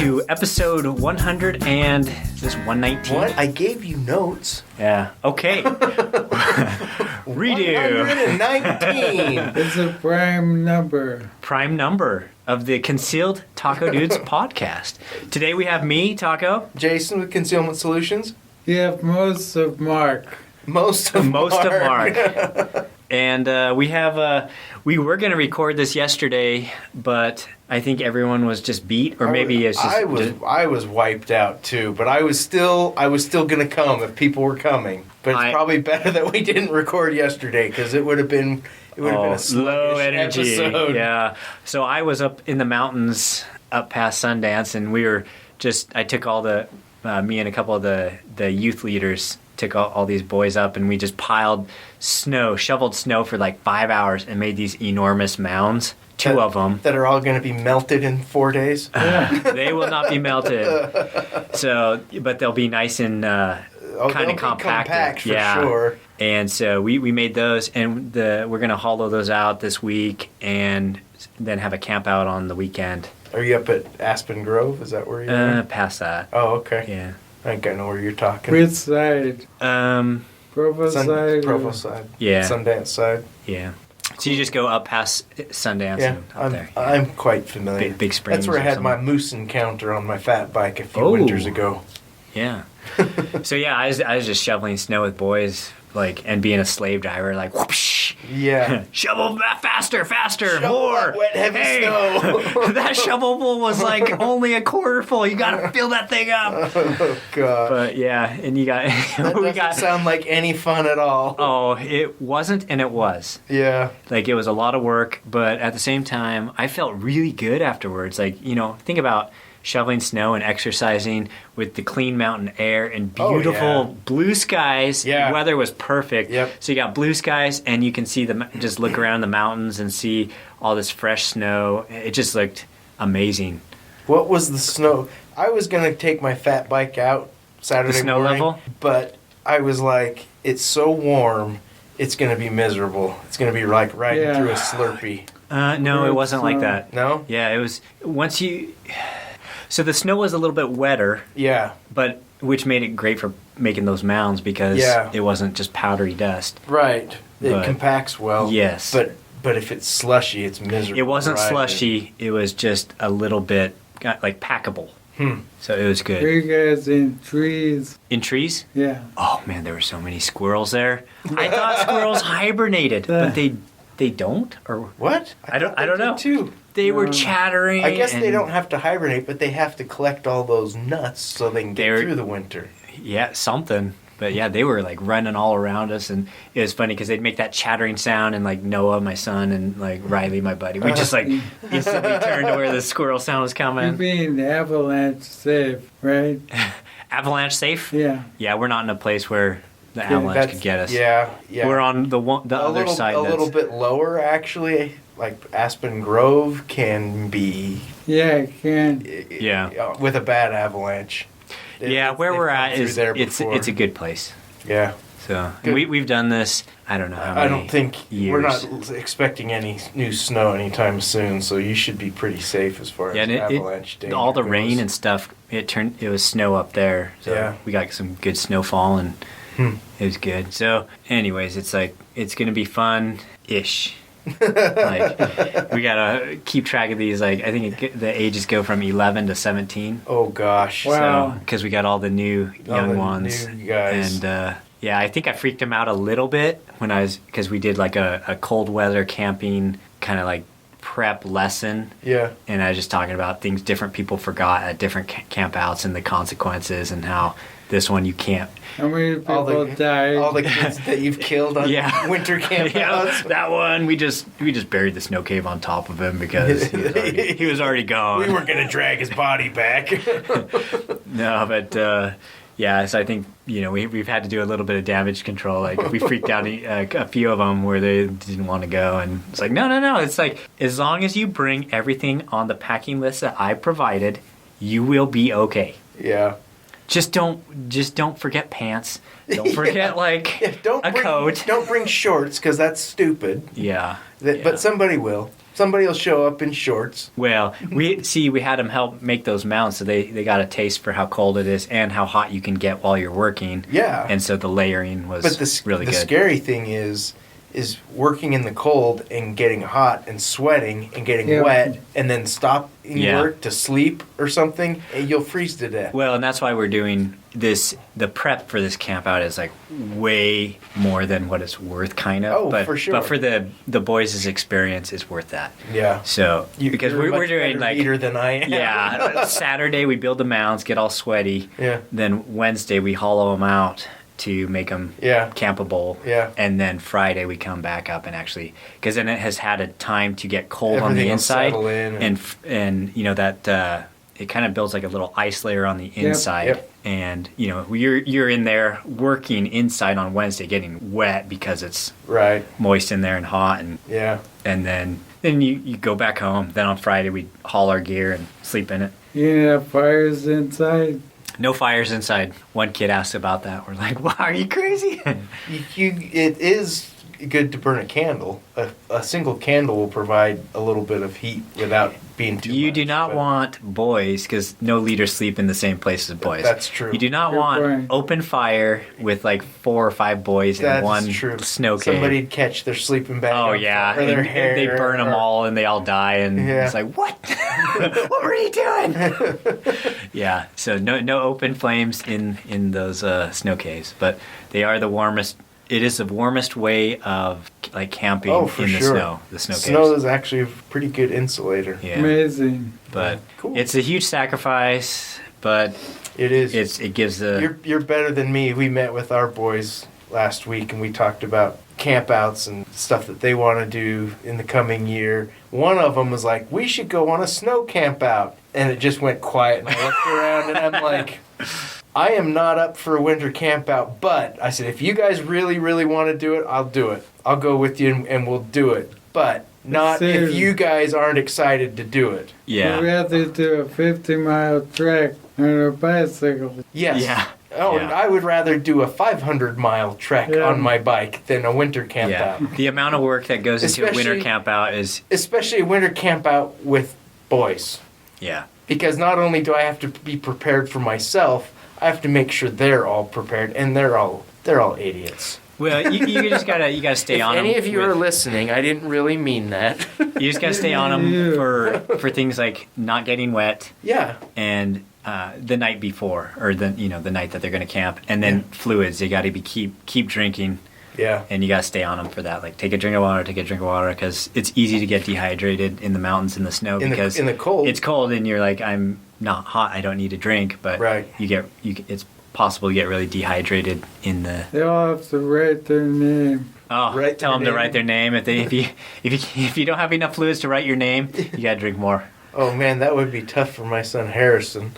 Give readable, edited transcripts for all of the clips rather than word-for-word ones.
to episode 100 and is this 119? What? I gave you notes. Yeah. Okay. Redo. 119. It's a prime number. Prime number of the Concealed Taco Dudes podcast. Today we have me, Taco. Jason with Concealment Solutions. You have most of Mark. Most of Mark. And we were going to record this yesterday, but I think everyone was just beat, or maybe it's just... I was wiped out too, but I was still gonna come if people were coming. But it's probably better that we didn't record yesterday because it would have been a low energy episode. Yeah. So I was up in the mountains up past Sundance, and I took all the me and a couple of the youth leaders took all these boys up, and we just shoveled snow for like 5 hours and made these enormous mounds. Two of them that are all going to be melted in 4 days. They will not be melted. So, but they'll be nice and kind of compact for sure. And so we made those, and we're going to hollow those out this week, and then have a camp out on the weekend. Are you up at Aspen Grove? Is that where you are? Past that. Oh, okay. Yeah. I think I know where you're talking. Which side? Provo side? Provo side. Yeah. Sundance side. Yeah. So you just go up past Sundance and up there. Yeah. I'm quite familiar. Big Springs. That's where I had my moose encounter on my fat bike a few winters ago. Yeah. So yeah, I was just shoveling snow with boys, and being a slave driver, whoosh. Yeah. Shovel faster, Shovel more. That wet, heavy snow. That shovelful was only a quarter full. You got to fill that thing up. Oh god. But yeah, and you got that doesn't sound like any fun at all. Oh, it wasn't, and it was. Yeah. It was a lot of work, but at the same time, I felt really good afterwards. Think about shoveling snow and exercising with the clean mountain air and beautiful blue skies. Yeah. The weather was perfect. Yep. So you got blue skies, and you can see just look around the mountains and see all this fresh snow. It just looked amazing. What was the snow? I was going to take my fat bike out Saturday morning. The snow level? But I was like, it's so warm, it's going to be miserable. It's going to be like riding through a Slurpee. No, it wasn't like that. No? Yeah, it was... So the snow was a little bit wetter. Yeah. Which made it great for making those mounds because it wasn't just powdery dust. Right. It compacts well. Yes. But if it's slushy, it's miserable. It wasn't slushy. It was just a little bit packable. So it was good. Were you guys in trees? In trees? Yeah. Oh man, there were so many squirrels there. I thought squirrels hibernated, but they don't. Or what? I don't know. Too. They were chattering. I guess they don't have to hibernate, but they have to collect all those nuts so they can get through the winter. Yeah, something. But yeah, they were running all around us, and it was funny because they'd make that chattering sound, and Noah, my son, and Riley, my buddy, we just instantly turned to where the squirrel sound was coming. You're being avalanche safe, right? Avalanche safe? Yeah. Yeah, we're not in a place where the avalanche could get us. Yeah. We're on the other side. A little bit lower, actually. Aspen Grove can be. Yeah, it can. Yeah. With a bad avalanche. Where we're at it's a good place. Yeah. So we've done this. I don't know how many I don't think years. We're not expecting any new snow anytime soon, so you should be pretty safe as far as avalanche danger all the goes. rain and stuff. It was snow up there. So we got some good snowfall, and it was good. So, anyways, it's going to be fun-ish. We gotta keep track of these. I think the ages go from 11 to 17. Oh gosh! Wow! So because we got all the new young ones, new guys. And I think I freaked them out a little bit because we did a cold weather camping kind of prep lesson. Yeah. And I was just talking about things different people forgot at different campouts and the consequences, and how this one you can't. How many people died? All the kids that you've killed on winter campouts. That one we just buried the snow cave on top of him because he was already gone. We weren't gonna drag his body back. No, but so I think we've had to do a little bit of damage control. We freaked out a few of them where they didn't want to go, and it's no. It's as long as you bring everything on the packing list that I provided, you will be okay. Yeah. Just don't forget pants. Don't forget a coat. Don't bring shorts because that's stupid. Yeah. But somebody will. Somebody will show up in shorts. Well, we had them help make those mounts, so they got a taste for how cold it is and how hot you can get while you're working. Yeah. And so the layering was really good. The scary thing is working in the cold and getting hot and sweating and getting wet and then stopping work to sleep or something, and you'll freeze to death. Well, and that's why we're doing this. The prep for this camp out is like way more than what it's worth, kind of. Oh, but, for sure. But for the boys' experience, it's worth that. Yeah. So because we're doing like eater than I am. Yeah. Saturday we build the mounts, get all sweaty. Yeah. Then Wednesday we hollow them out to make them campable. Yeah. And then Friday we come back up and actually, because then it has had a time to get cold on the inside, will settle in and you know that it kind of builds like a little ice layer on the inside. Yep. And you know you're in there working inside on Wednesday, getting wet because it's moist in there and hot, and and then you go back home. Then on Friday we haul our gear and sleep in it. You have fires inside? No fires inside. One kid asked about that. We're like, "Wow, are you crazy?" It is good to burn a candle. A single candle will provide a little bit of heat without being too much. You do not want boys, because no leaders sleep in the same place as boys. That's true. You do not want open fire with like 4 or 5 boys in one snow cave. Somebody'd catch their sleeping bag. Oh yeah, or their hair. They burn them all, and they all die, and it's like, what? What were you doing? Yeah, so no open flames in those snow caves, but they are the warmest. It is the warmest way of like camping in the snow. The snow caves. Snow is actually a pretty good insulator. Yeah. Amazing. But cool. It's a huge sacrifice, but it is. It gives a. You're better than me. We met with our boys last week and we talked about campouts and stuff that they want to do in the coming year. One of them was like, "We should go on a snow camp out," and it just went quiet. And I looked around and I'm like, I am not up for a winter camp out, but I said, if you guys really, really want to do it, I'll do it. I'll go with you and we'll do it. But not if you guys aren't excited to do it. Yeah. I'd rather do a 50-mile trek on a bicycle. Yes. Yeah. Oh, yeah. I would rather do a 500-mile trek on my bike than a winter camp out. The amount of work that goes into a winter camp out is... Especially a winter camp out with boys. Yeah. Because not only do I have to be prepared for myself, I have to make sure they're all prepared, and they're all idiots. Well, you just gotta stay on them. If any of you are listening, I didn't really mean that. You just gotta stay on them for things like not getting wet. Yeah. And the night before, or the night that they're gonna camp, and then fluids. You gotta keep drinking. Yeah. And you gotta stay on them for that. Like take a drink of water, because it's easy to get dehydrated in the mountains in the snow because in the cold. It's cold, and you're like, I'm not hot. I don't need a drink, but it's possible to get really dehydrated in the. They all have to write their name. Oh, tell them to write their name. If you don't have enough fluids to write your name, you gotta drink more. Oh man, that would be tough for my son Harrison.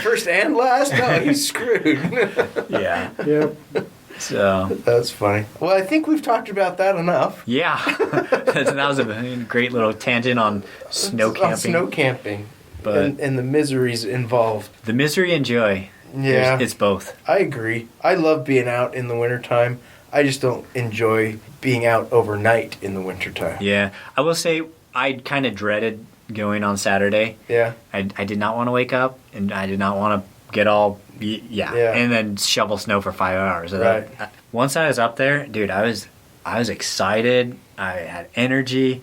First and last? No, he's screwed. Yeah. Yep. So that's funny. Well, I think we've talked about that enough. Yeah. That was a great little tangent on snow camping. On snow camping. But and the miseries involved. The misery and joy. Yeah. It's both. I agree. I love being out in the wintertime. I just don't enjoy being out overnight in the wintertime. Yeah. I will say I kind of dreaded going on Saturday. Yeah. I did not want to wake up, and I did not want to get all and then shovel snow for 5 hours. Right. Once I was up there, dude, I was excited. I had energy.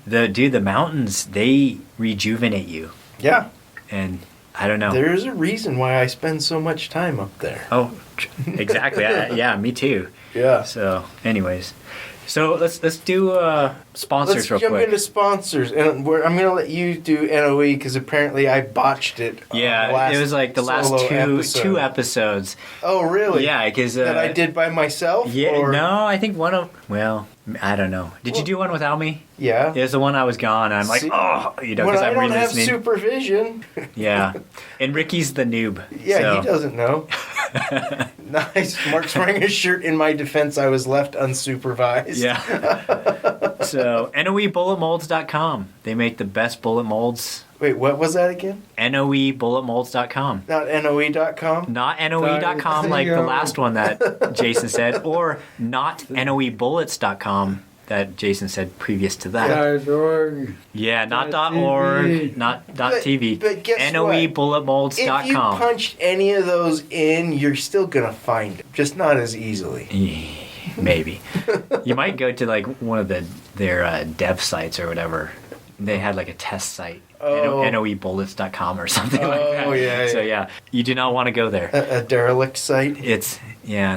The mountains, they rejuvenate you. Yeah. And I don't know. There's a reason why I spend so much time up there. Oh, exactly. Yeah, me too. Yeah. So, anyways. So let's do sponsors real quick. Let's jump into sponsors, and I'm going to let you do NOE because apparently I botched it. Yeah, it was like the last two episodes. Oh, really? Yeah, because that I did by myself. Yeah, no, I think I don't know. Did you do one without me? Yeah. It was the one I was gone. And I'm like, because I'm I don't have re-listening. Supervision. Yeah, and Ricky's the noob. Yeah, he doesn't know. Nice. Mark's wearing a shirt. In my defense, I was left unsupervised. Yeah. So, NOEBulletMolds.com. They make the best bullet molds. Wait, what was that again? NOEBulletMolds.com. Not NOE.com? Not NOE.com like the last one that Jason said, or not NOEBullets.com. that Jason said previous to that. .org. Yeah, not .tv. .org, not .tv. But guess what? NOEbulletmolds.com. If you punched any of those in, you're still gonna find it, just not as easily. Maybe. You might go to like one of their dev sites or whatever. They had like a test site. Oh. NOEbullets.com or something like that. Oh, yeah, So yeah. you do not want to go there. A derelict site.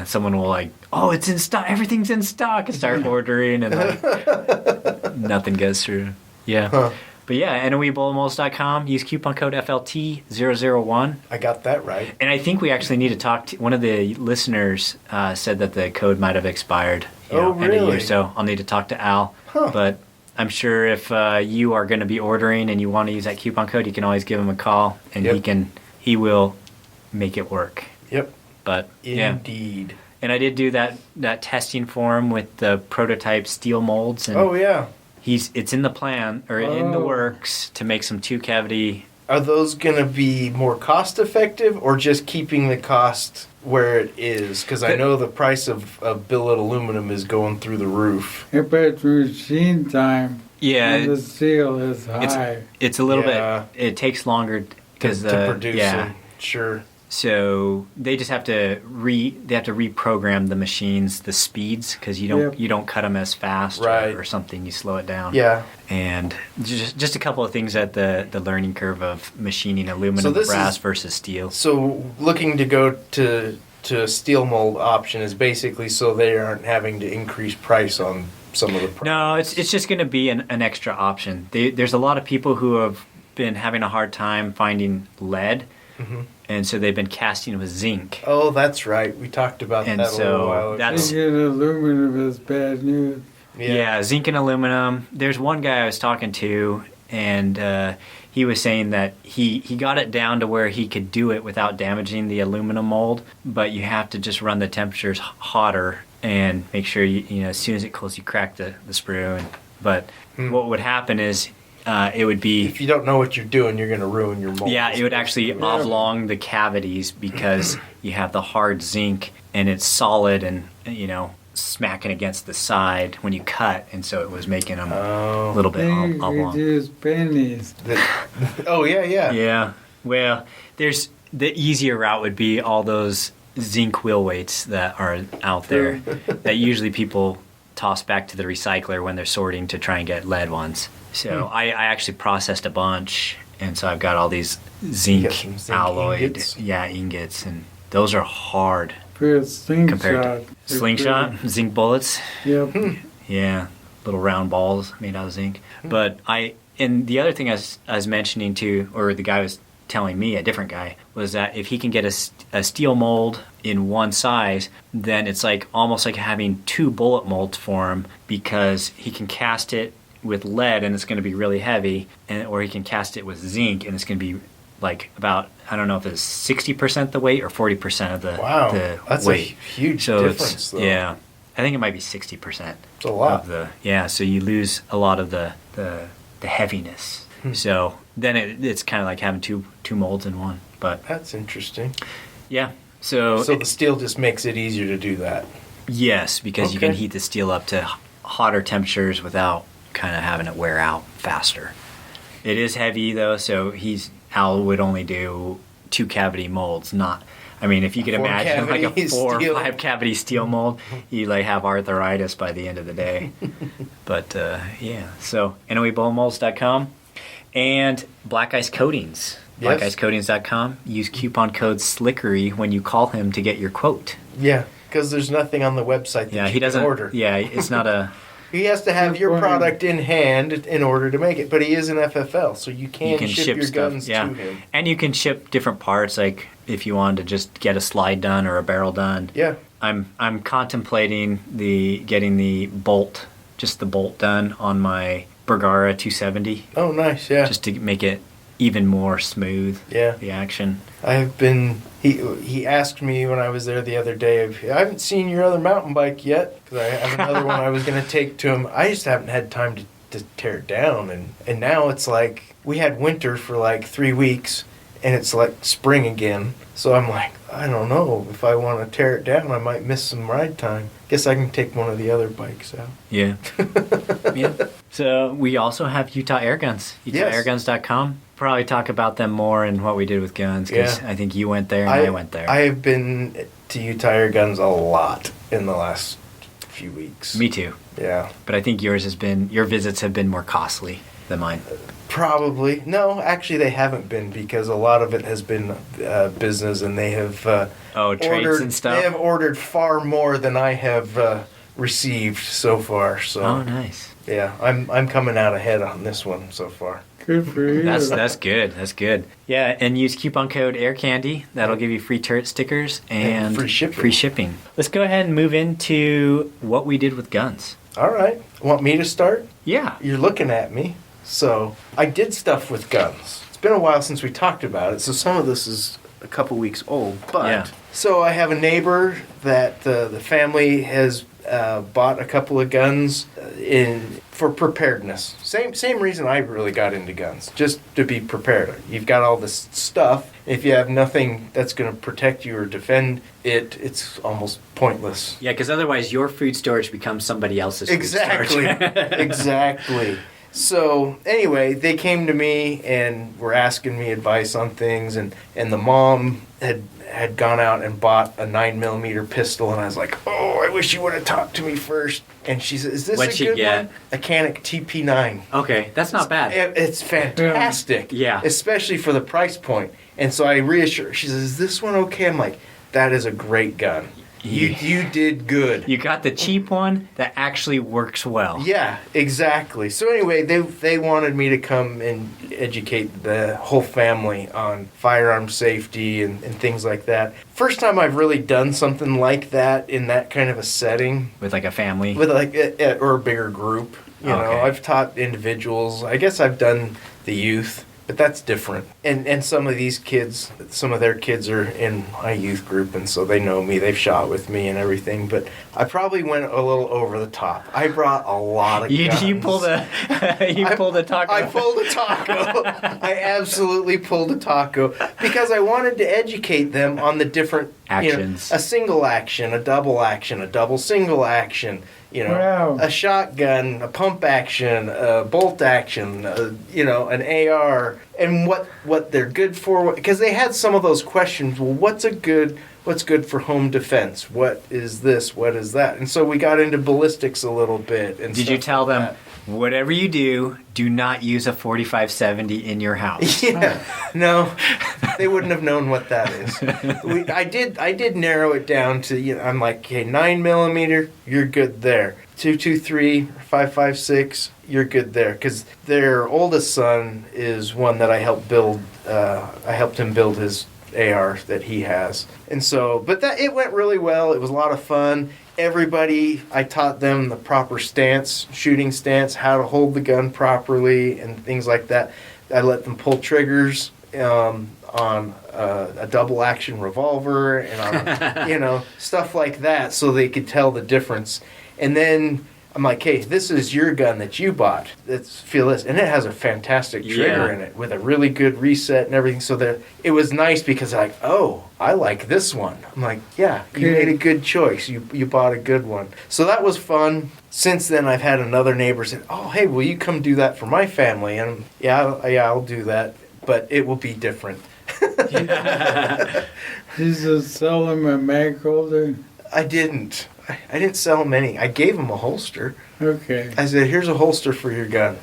Someone will like, oh, it's in stock, everything's in stock, and start ordering, and like nothing goes through. Yeah. Huh. But yeah, NOEbulletmolds.com, use coupon code FLT001. I got that right. And I think we actually need to talk to one of the listeners said that the code might have expired. Oh, End of really? year, so I'll need to talk to Al. Huh. But I'm sure if you are going to be ordering and you want to use that coupon code, you can always give him a call, and Yep. he will make it work. Yep. But yeah, Indeed. and I did do that testing for him with the prototype steel molds, and Oh yeah. it's in the plan or in the Oh. works to make some 2-cavity. Are those gonna be more cost effective, or just keeping the cost where it is? Because I know the price of billet aluminum is going through the roof. But machine time Yeah, on the steel is it's- high. it's a little Yeah. bit. It takes longer because to produce them. Sure. So they just have to reprogram the machines, the speeds, because you don't cut them as fast Right. or something. You slow it down. Yeah. And just a couple of things at the learning curve of machining So aluminum, this brass is- versus steel. So looking to go to a steel mold option is basically so they aren't having to increase price on some of the products. No, it's just going to be an extra option. There's a lot of people who have been having a hard time finding lead, Mhm. and so they've been casting with zinc. Oh, that's right. We talked about And that a so little while ago. that's- Thinking aluminum is bad news. Yeah. Zinc and aluminum. There's one guy I was talking to, and he was saying that he got it down to where he could do it without damaging the aluminum mold, but you have to just run the temperatures hotter and make sure you know as soon as it cools, you crack the sprue. But what would happen is it would be If you don't know what you're doing, you're going to ruin your mold. yeah, it would actually oblong the cavities because you have the hard zinc and it's solid and smacking against the side when you cut, and so it was making them a Oh. little bit They could oblong. use pennies. Oh, yeah, yeah. Yeah, well, there's the easier route would be all those zinc wheel weights that are out there that usually people toss back to the recycler when they're sorting to try and get lead ones. So I actually processed a bunch, and so I've got all these zinc, got some zinc alloyed ingots? ingots, and those are hard For a slingshot. compared to they're slingshot zinc bullets. pretty- Yep. Yeah, little round balls made out of zinc. But and the other thing I was mentioning to, or the guy was telling me, a different guy, was that if he can get a steel mold in one size, then it's like almost like having 2 bullet molds for him, because he can cast it with lead and it's going to be really heavy, or he can cast it with zinc and it's going to be like about, I don't know if it's 60% the weight or 40% of the, Wow. the That's weight. a huge So difference, though. yeah, I think it might be 60%. It's a lot. Of the so you lose a lot of the heaviness. So then it's kind of like having two molds in one. But That's interesting. yeah, so So the steel just makes it easier to do that. yes, because you can Okay. heat the steel up to hotter temperatures without kind of having it wear out faster. It is heavy though, so Al would only do 2-cavity molds, not. I mean, if you could imagine like a 4-cavity 4 or steel. 5-cavity steel mold, you like have arthritis by the end of the day. But yeah, so NOEbulletmolds.com and Black Ice Coatings. Yes. BlackIceCoatings.com. Use coupon code SLICKERY when you call him to get your quote. Yeah, because there's nothing on the website that Yeah, you he doesn't can order. Yeah, it's not a. He has to have Good your point. product in hand in order to make it, but he is an FFL, so you can, ship your guns yeah. to him. And you can ship different parts, like if you wanted to just get a slide done or a barrel done. Yeah. I'm contemplating getting the bolt done on my Bergara 270, Oh, nice. Yeah. just to make it even more smooth. Yeah. The action. I've been. He asked me when I was there the other day. I haven't seen your other mountain bike yet, because I have another one I was going to take to him. I just haven't had time to tear it down, and now it's like we had winter for like 3 weeks, and it's like spring again. So I'm like, I don't know. If I want to tear it down, I might miss some ride time. Guess I can take one of the other bikes out. Yeah. Yeah. So we also have Utah Air Guns. UtahAirguns.com. Probably talk about them more and what we did with guns, because I think you went there and I went there. I have been to Utah Air Guns a lot in the last few weeks. Me too. Yeah. But I think your visits have been more costly than mine. Probably. No, actually they haven't been, because a lot of it has been business, and they have trades and stuff? They have ordered far more than I have received so far. So Oh, nice. yeah, I'm coming out ahead on this one so far. Good for you. That's good. That's good. Yeah, and use coupon code AirCandy. That'll give you free turret stickers and free shipping. Let's go ahead and move into what we did with guns. All right. Want me to start? Yeah. You're looking at me. So I did stuff with guns. It's been a while since we talked about it, so some of this is a couple weeks old. But so I have a neighbor that the family has bought a couple of guns for preparedness. Same reason I really got into guns, just to be prepared. You've got all this stuff. If you have nothing that's going to protect you or defend it, it's almost pointless. Yeah, because otherwise your food storage becomes somebody else's Exactly. food storage. Exactly. So anyway, they came to me and were asking me advice on things, and the mom had gone out and bought a 9mm pistol, and I was like, oh, I wish you would have talked to me first. And she said, is this What'd a she good get? one? A Canik TP9. Okay, that's not bad. It's fantastic. Yeah. Especially for the price point. And so I reassure her. She says, is this one okay? I'm like, that is a great gun. You did good. You got the cheap one that actually works well. Yeah, exactly. So anyway, they wanted me to come and educate the whole family on firearm safety and things like that. First time I've really done something like that in that kind of a setting. With like a family? With like or a bigger group. You know, I've taught individuals. I guess I've done the youth. But that's different. And some of these kids, some of their kids are in my youth group, and so they know me. They've shot with me and everything. But I probably went a little over the top. I brought a lot of guns. You pulled a taco. I pulled a taco. I absolutely pulled a taco because I wanted to educate them on the different actions. A single action, a double single action. A shotgun, a pump action, a bolt action, an AR, and what they're good for. Because they had some of those questions. Well, what's good for home defense? What is this? What is that? And so we got into ballistics a little bit. And did you tell them, whatever you do not use a 45-70 in your house? Yeah, no, they wouldn't have known what that is. I did narrow it down to, I'm like, okay, 9mm, you're good there. 223, 5.56, you're good there. Because their oldest son is one that I helped build. I helped him build his AR that he has. And so, but it went really well. It was a lot of fun. Everybody, I taught them the proper stance, shooting stance, how to hold the gun properly, and things like that. I let them pull triggers on a double action revolver and on, stuff like that, so they could tell the difference. And then I'm like, hey, this is your gun that you bought. Let's feel this. And it has a fantastic trigger in it with a really good reset and everything. So it was nice because like, oh, I like this one. I'm like, yeah, you made a good choice. You bought a good one. So that was fun. Since then, I've had another neighbor say, oh, hey, will you come do that for my family? And I'll do that. But it will be different. Did you sell him a mag holder? I didn't. I didn't sell him any. I gave him a holster. Okay. I said, here's a holster for your gun.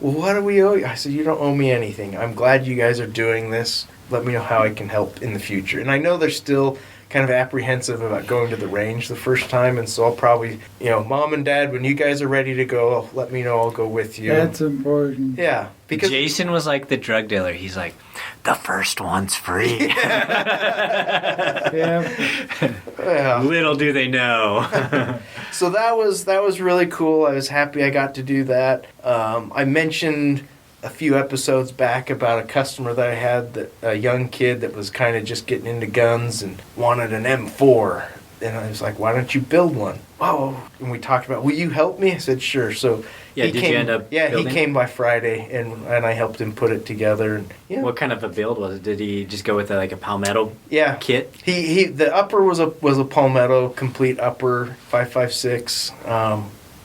Well, what do we owe you? I said, you don't owe me anything. I'm glad you guys are doing this. Let me know how I can help in the future. And I know they're still kind of apprehensive about going to the range the first time, and so I'll probably, Mom and Dad, when you guys are ready to go, let me know. I'll go with you. That's important. Yeah. Because Jason was like the drug dealer. He's like, the first one's free. Yeah. Little do they know. So that was really cool. I was happy I got to do that. I mentioned a few episodes back about a customer that I had, a young kid that was kind of just getting into guns and wanted an M4. and I was like, why don't you build one? Oh, and we talked about, will you help me? I said, sure. So Yeah, he did came, you end up yeah, building? he came by Friday, and I helped him put it together. And yeah, What kind of a build was it? Did he just go with like a palmetto yeah, kit? He the upper was a Palmetto complete upper 556,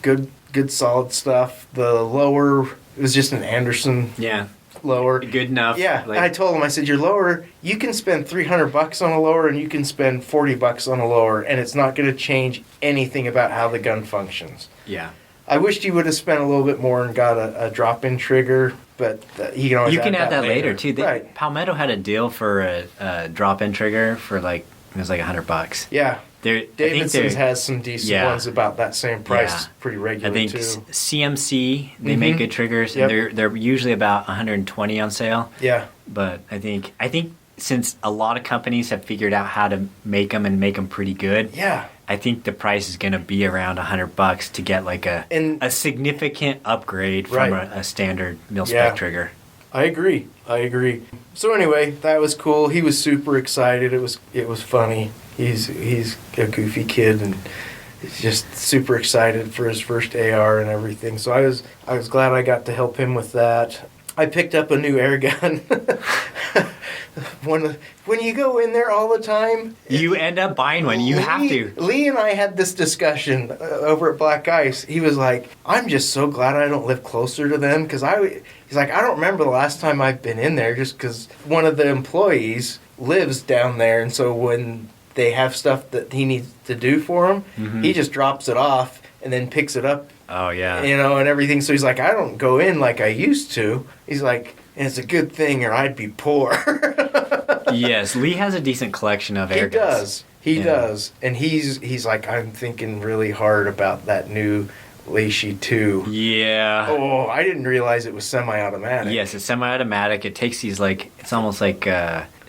good solid stuff. The lower was just an Anderson Yeah. lower. Good enough. Yeah, Like, I told him, I said, your lower, you can spend $300 on a lower, and you can spend $40 on a lower, and it's not going to change anything about how the gun functions. yeah. I wished you would have spent a little bit more and got a drop-in trigger, but he can always You can add that later too. Right. Palmetto had a deal for a drop-in trigger for like it was like $100. Yeah. They're, Davidson's has some decent Yeah. ones about that same price, Yeah. pretty I regular think too. CMC they Mhm. make good triggers. Yep. And they're usually about 120 on sale. Yeah. But I think since a lot of companies have figured out how to make them and make them pretty good, Yeah. I think the price is going to be around $100 to get like a significant upgrade from Right. a standard mil spec Yeah. trigger. I agree. So anyway, that was cool. He was super excited. It was funny. He's a goofy kid and he's just super excited for his first AR and everything. So I was glad I got to help him with that. I picked up a new air gun. When you go in there all the time, You end up buying one. You have to. Lee and I had this discussion over at Black Ice. He was like, "I'm just so glad I don't live closer to them because he's like, I don't remember the last time I've been in there just because one of the employees lives down there, and so when they have stuff that he needs to do for him, Mhm. he just drops it off and then picks it up, Oh yeah. and everything. So he's like, I don't go in like I used to. He's like, and it's a good thing or I'd be poor. Yes, Lee has a decent collection of air He guns. does. He Yeah. does. And he's like, I'm thinking really hard about that new Leishi 2. Yeah. Oh, I didn't realize it was semi-automatic. Yes, it's semi-automatic. It takes these like it's almost like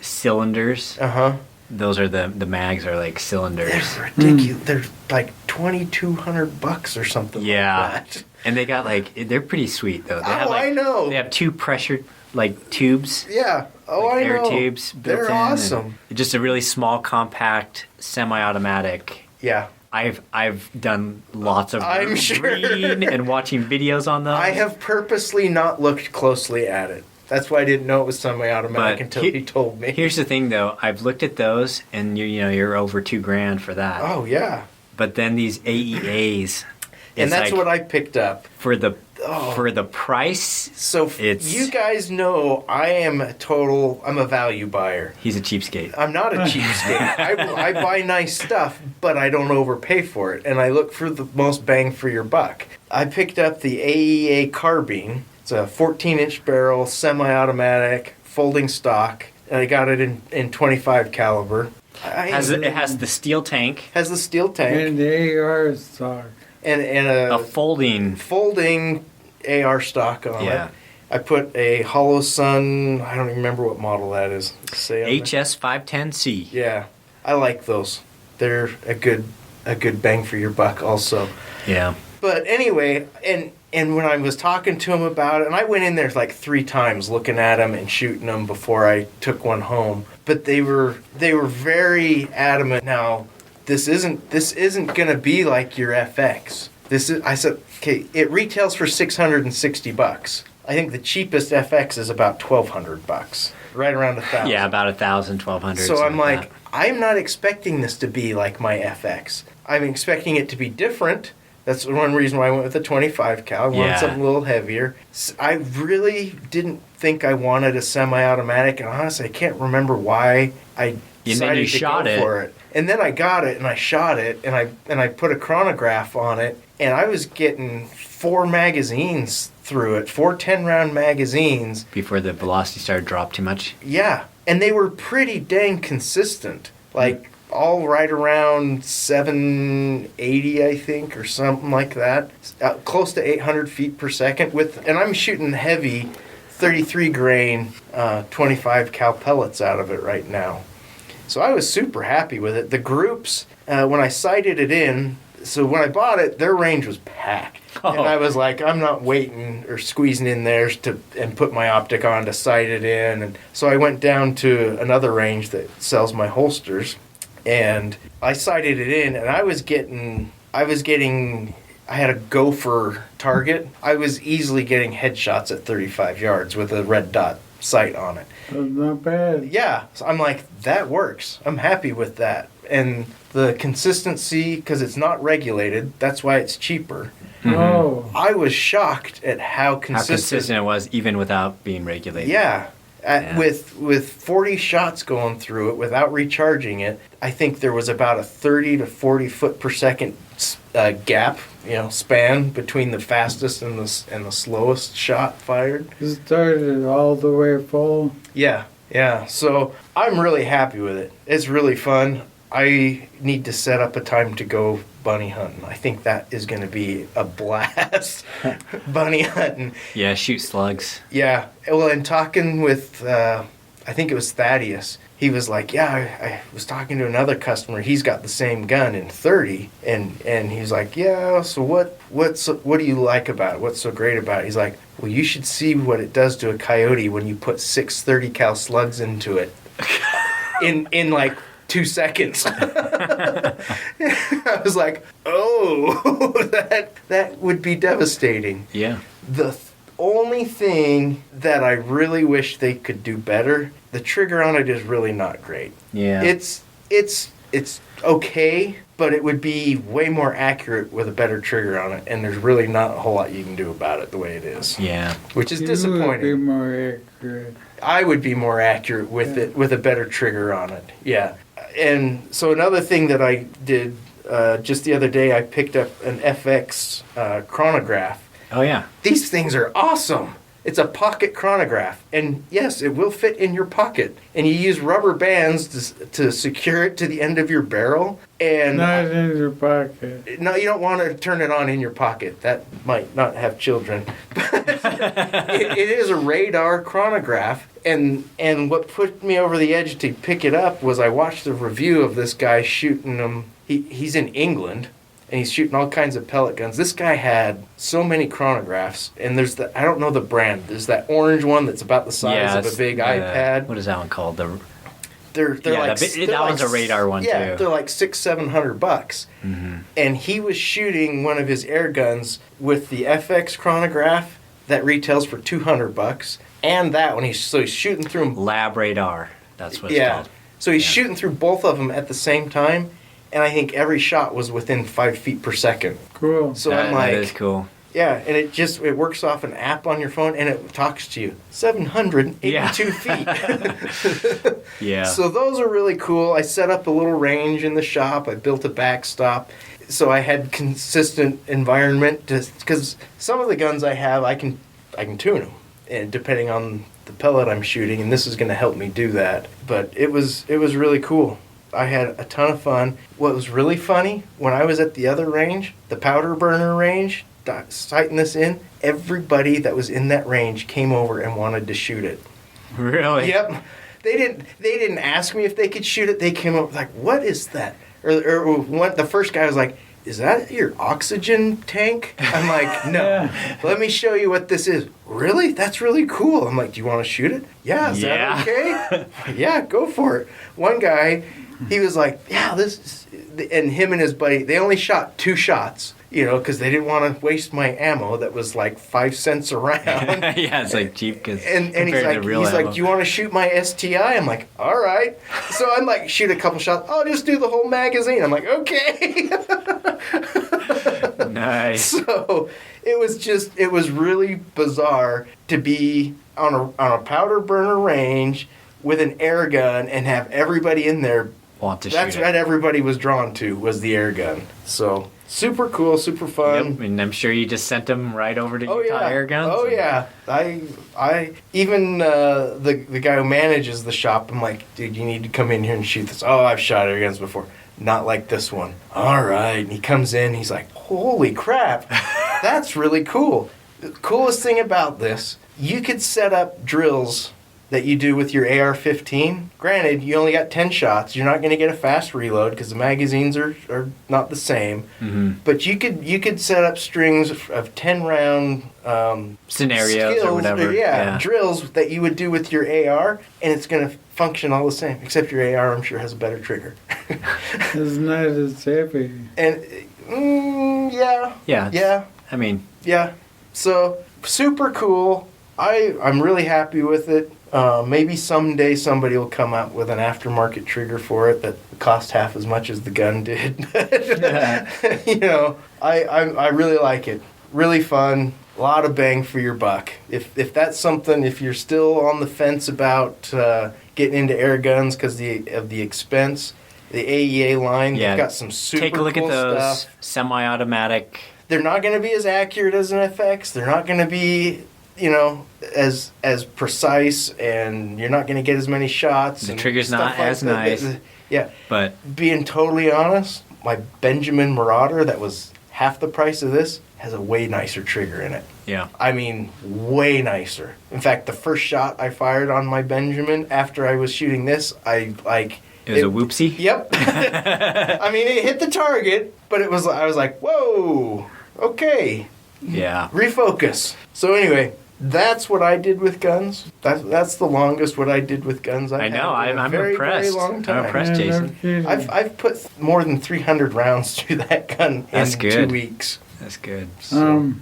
cylinders. Uh-huh. Those are the mags are like cylinders. They're ridiculous. They're like $2,200 or something Yeah. like that. And they got like they're pretty sweet though. They have, Oh, like, I know. They have two pressure like tubes. Yeah. Oh, like I air know. tubes built They're in. and awesome. Just a really small, compact, semi-automatic. Yeah. I've done lots of I'm sure. reading and watching videos on those. I have purposely not looked closely at it. That's why I didn't know it was semi-automatic But until he- he told me. Here's the thing though, I've looked at those and you're over $2,000 for that. Oh, yeah. But then these AEAs, And it's that's like, what I picked up. for the Oh. for the price. So It's- you guys know I'm a value buyer. He's a cheapskate. I'm not a cheapskate. I buy nice stuff, but I don't overpay for it. And I look for the most bang for your buck. I picked up the AEA carbine. It's a 14-inch barrel, semi-automatic, folding stock. And I got it in 25 caliber. It has the steel tank, Has the steel tank And the AR stock. and a a folding. folding AR stock on Yeah. it. I put a Hollow Sun, I don't even remember what model that is. Say on there. HS510C. Yeah, I like those. They're a good bang for your buck also. Yeah. But anyway, and when I was talking to him about it, and I went in there like 3 times looking at them and shooting them before I took one home. But they were very adamant. Now, this isn't gonna be like your FX. I said, okay, it retails for $660. I think the cheapest FX is about $1,200, right around $1,000. Yeah, about 1,000, 1,200. So I'm something like, that. I'm not expecting this to be like my FX. I'm expecting it to be different. That's one reason why I went with the 25 cal. I wanted Yeah. something a little heavier. I really didn't think I wanted a semi-automatic, and honestly, I can't remember why I And then decided you to shot go it. for it. And then I got it, and I shot it, and I put a chronograph on it, and I was getting 4 magazines through it, 4 10-round magazines. Before the velocity started to drop too much. Yeah, and they were pretty dang consistent. Like all right around 780, I think, or something like that. Close to 800 feet per second. And I'm shooting heavy 33 grain 25 cal pellets out of it right now. So I was super happy with it. The groups, when I sighted it in, so when I bought it, their range was packed. Oh. And I was like, I'm not waiting or squeezing in theirs and put my optic on to sight it in. And so I went down to another range that sells my holsters. and I sighted it in, and I had a gopher target. I was easily getting headshots at 35 yards with a red dot sight on it. That's not bad. Yeah, so I'm like, that works. I'm happy with that. And the consistency, because it's not regulated, that's why it's cheaper. Oh. I was shocked at how How consistent. consistent it was, even without being regulated. Yeah. Yeah. With 40 shots going through it without recharging it, I think there was about a 30 to 40 foot per second gap, span between the fastest and the slowest shot fired. It started all the way full. Yeah. So I'm really happy with it. It's really fun. I need to set up a time to go bunny hunting. I think that is going to be a blast. Bunny hunting. Yeah, shoot slugs. Yeah. Well, and talking with, I think it was Thaddeus, he was like, yeah, I was talking to another customer. He's got the same gun in 30. And he's like, yeah, so what do you like about it? What's so great about it? He's like, well, you should see what it does to a coyote when you put 6 30 cal slugs into it in like 2 seconds. I was like, oh, that would be devastating. Yeah. The only thing that I really wish they could do better, the trigger on it is really not great. Yeah. It's okay, but it would be way more accurate with a better trigger on it, and there's really not a whole lot you can do about it the way it is. Yeah. Which is You would be disappointing. more accurate. I would be more accurate with it with a better trigger on it. Yeah. And so another thing that I did just the other day, I picked up an FX chronograph. Oh, yeah. These things are awesome. It's a pocket chronograph. And yes, it will fit in your pocket. And you use rubber bands to secure it to the end of your barrel. And Not in your pocket. no, you don't want to turn it on in your pocket. That might not have children. It is a radar chronograph. And what put me over the edge to pick it up was I watched a review of this guy shooting them. He's in England, and he's shooting all kinds of pellet guns. This guy had so many chronographs, and I don't know the brand. There's that orange one that's about the size of a big iPad. What is that one called? They're Yeah, like that one's a radar one, yeah, too. they're like $600-700. Mm-hmm. And he was shooting one of his air guns with the FX chronograph that retails for $200, and that one he's shooting through them. Lab radar. That's what it's called. So he's Yeah. shooting through both of them at the same time, and I think every shot was within 5 feet per second. Cool. So that, I'm like, that is cool. yeah, and it works off an app on your phone, and it talks to you. 782 feet. Yeah. So those are really cool. I set up a little range in the shop. I built a backstop. So I had consistent environment, because some of the guns I have, I can tune them, and depending on the pellet I'm shooting, and this is going to help me do that. But it was really cool. I had a ton of fun. What was really funny, when I was at the other range, the powder burner range, sighting this in, everybody that was in that range came over and wanted to shoot it. Really? Yep. They didn't ask me if they could shoot it. They came up like, what is that? Or the first guy was like, is that your oxygen tank? I'm like, no. Yeah. Let me show you what this is. Really? That's really cool. I'm like, do you want to shoot it? Yeah, is that okay? Yeah, go for it. One guy, he was like, yeah, this is... And him and his buddy, they only shot 2 shots, because they didn't want to waste my ammo that was like 5 cents a round. Yeah, it's like cheap because And he's like, do you want to shoot my STI? I'm like, all right. So I'm like, shoot a couple shots. I'll just do the whole magazine. I'm like, okay. Nice. So it was really bizarre to be on a powder burner range with an air gun and have everybody in there. Want to That's shoot what it. everybody was drawn to, was the air gun. So super cool, super fun. Yep, and I'm sure you just sent them right over to Oh Utah yeah, Air Guns. oh yeah. I even the guy who manages the shop. I'm like, dude, you need to come in here and shoot this. Oh, I've shot air guns before, not like this one. All right, and he comes in. He's like, holy crap, that's really cool. The coolest thing about this, you could set up drills that you do with your AR-15. Granted, you only got 10 shots. You're not going to get a fast reload because the magazines are not the same. Mm-hmm. But you could set up strings of 10 round Scenarios or whatever. Yeah. drills that you would do with your AR, and it's going to function all the same. Except your AR, I'm sure, has a better trigger. It's not as heavy. And yeah, Yeah. yeah, I mean, yeah. So super cool. I'm really happy with it. Maybe someday somebody will come out with an aftermarket trigger for it that cost half as much as the gun did. You know, I really like it. Really fun. A lot of bang for your buck. If that's something, if you're still on the fence about getting into air guns because of the expense, the AEA line, Yeah. they've got some super take a look cool at those stuff. semi-automatic. They're not going to be as accurate as an FX. They're not going to be, you know, as precise, and you're not going to get as many shots. The and trigger's stuff not like as that. nice. Yeah. But Being totally honest, my Benjamin Marauder that was half the price of this has a way nicer trigger in it. yeah, I mean, way nicer. In fact, the first shot I fired on my Benjamin after I was shooting this, it was a whoopsie. Yep. I mean, it hit the target, but I was like, whoa, okay, Yeah. refocus. So anyway, that's what I did with guns. That's the longest what I did with guns I've I know. had in a I'm very, impressed. Very long time. I'm impressed, Yeah, no Jason. kidding. I've put more than 300 rounds through that gun That's in good. 2 weeks. That's good. So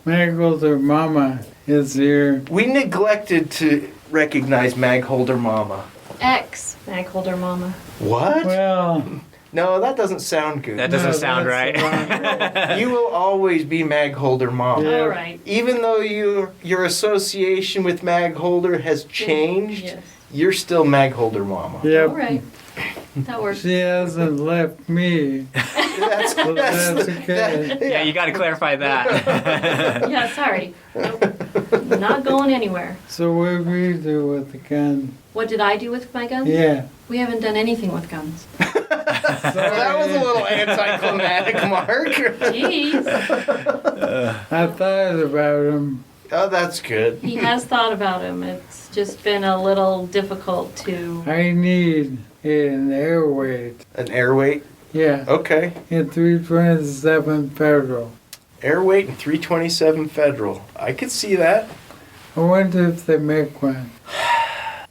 Magholder Mama is here. We neglected to recognize Mag Holder Mama. X mag holder mama. What? Well, No, that doesn't sound good. That doesn't No, sound that's right. You will always be Mag Holder Mama. Yeah. All right. Even though your association with Mag Holder has changed, Yes. you're still Mag Holder Mama. yep. All right. That works. She hasn't left me. That's That's okay. Yeah, you got to clarify that. Yeah, sorry. Nope. Not going anywhere. So what do we do with the gun? What did I do with my guns? Yeah. We haven't done anything with guns. That was a little anticlimactic, Mark. Jeez. I thought about him. Oh, that's good. He has thought about him. It's just been a little difficult to. I need an air weight. An air weight? Yeah. Okay. In 327 Federal. Air weight and 327 Federal. I could see that. I wonder if they make one.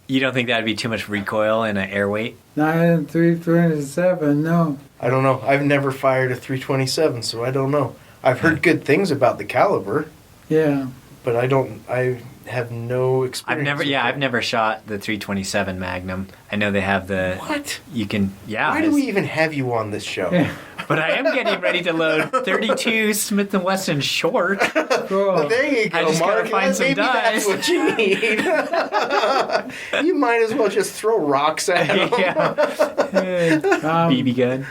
You don't think that'd be too much recoil in an air weight? Not in 327, no. I don't know. I've never fired a 327, so I don't know. I've heard good things about the caliber, Yeah. but I have no experience. I've never shot the 327 Magnum. I know they have the. What? You can, yeah. Why do we even have you on this show? Yeah. But I am getting ready to load 32 Smith & Wesson short. Cool. Well, there you go, I just gotta Mark. find some Maybe that's dice. what you need. You might as well just throw rocks at them. BB gun.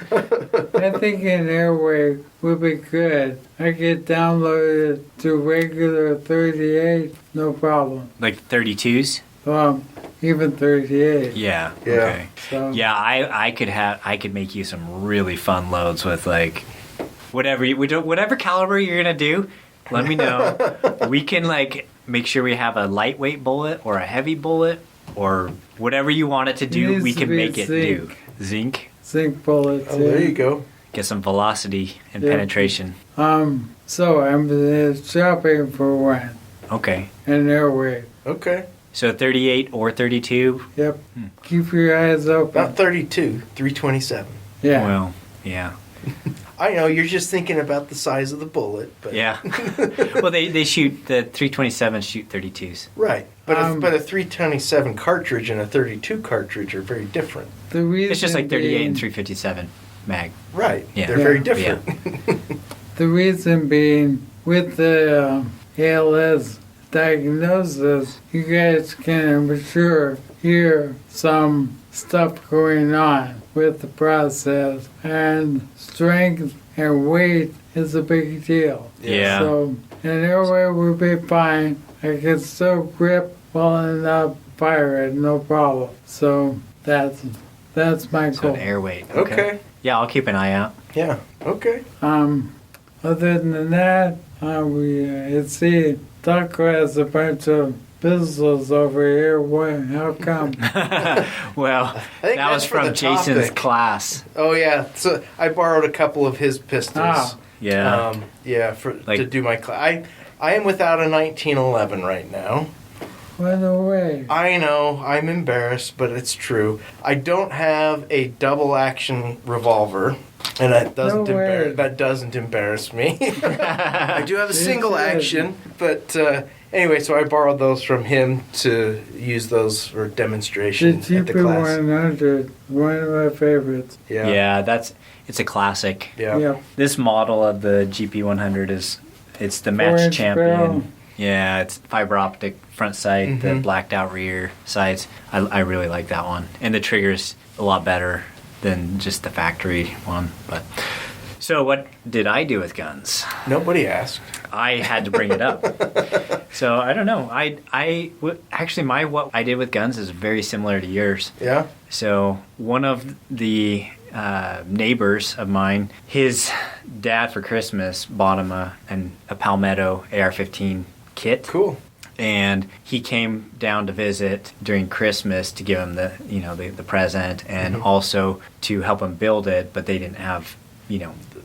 I think an air weight would be good. I could download it to regular 38, no problem. Like 32s? Even 38. Yeah. Yeah. Okay. So, Yeah, I could make you some really fun loads with like whatever caliber you're gonna do. Let me know. We can like make sure we have a lightweight bullet or a heavy bullet or whatever you want it to do. Needs We to can be make it do. zinc. Zinc. Zinc bullets. Oh, there yeah. you go. Get some velocity and Yeah. penetration. So I'm shopping for one. Okay. An air weight. Okay. So 38 or 32. Yep. Keep your eyes open. Not 32, 327. Yeah. Well, yeah. I know, you're just thinking about the size of the bullet, but Yeah. Well, they shoot the 327 shoot 32s. right. But Um, a 327 cartridge and a 32 cartridge are very different. The reason It's just like 38 being, and 357 mag. Right. Yeah. They're Yeah. very different. The reason being, with the ALS diagnosis, you guys can, I'm sure, hear some stuff going on with the process, and strength and weight is a big deal. Yeah. So an airway would be fine. I can still grip well enough, fire it, no problem. So that's my So goal. an air weight. Okay. Yeah, I'll keep an eye out. Yeah. Okay. Other than that, see, Taco has a bunch of pistols over here. What? How come? Well, think that was that's for from the Jason's topic. class. Oh yeah. So I borrowed a couple of his pistols. Ah. Yeah. Yeah. To do my class. I am without a 1911 right now. Went away. I know, I'm embarrassed, but it's true. I don't have a double action revolver, and that doesn't embarrass me. I do have a single action, but anyway, so I borrowed those from him to use those for demonstration The at the class. GP100, one of my favorites. Yeah. It's a classic. Yeah. Yep. This model of the GP100 it's the match 4-inch champion. barrel. Yeah, it's fiber optic front sight, the blacked out rear sights. I really like that one, and the trigger's a lot better than just the factory one. But so, what did I do with guns? Nobody asked. I had to bring it up. So I don't know. Actually what I did with guns is very similar to yours. Yeah? So one of the neighbors of mine, his dad for Christmas bought him a Palmetto AR-15 kit. Cool. And he came down to visit during Christmas to give him the present, and also to help him build it, but they didn't have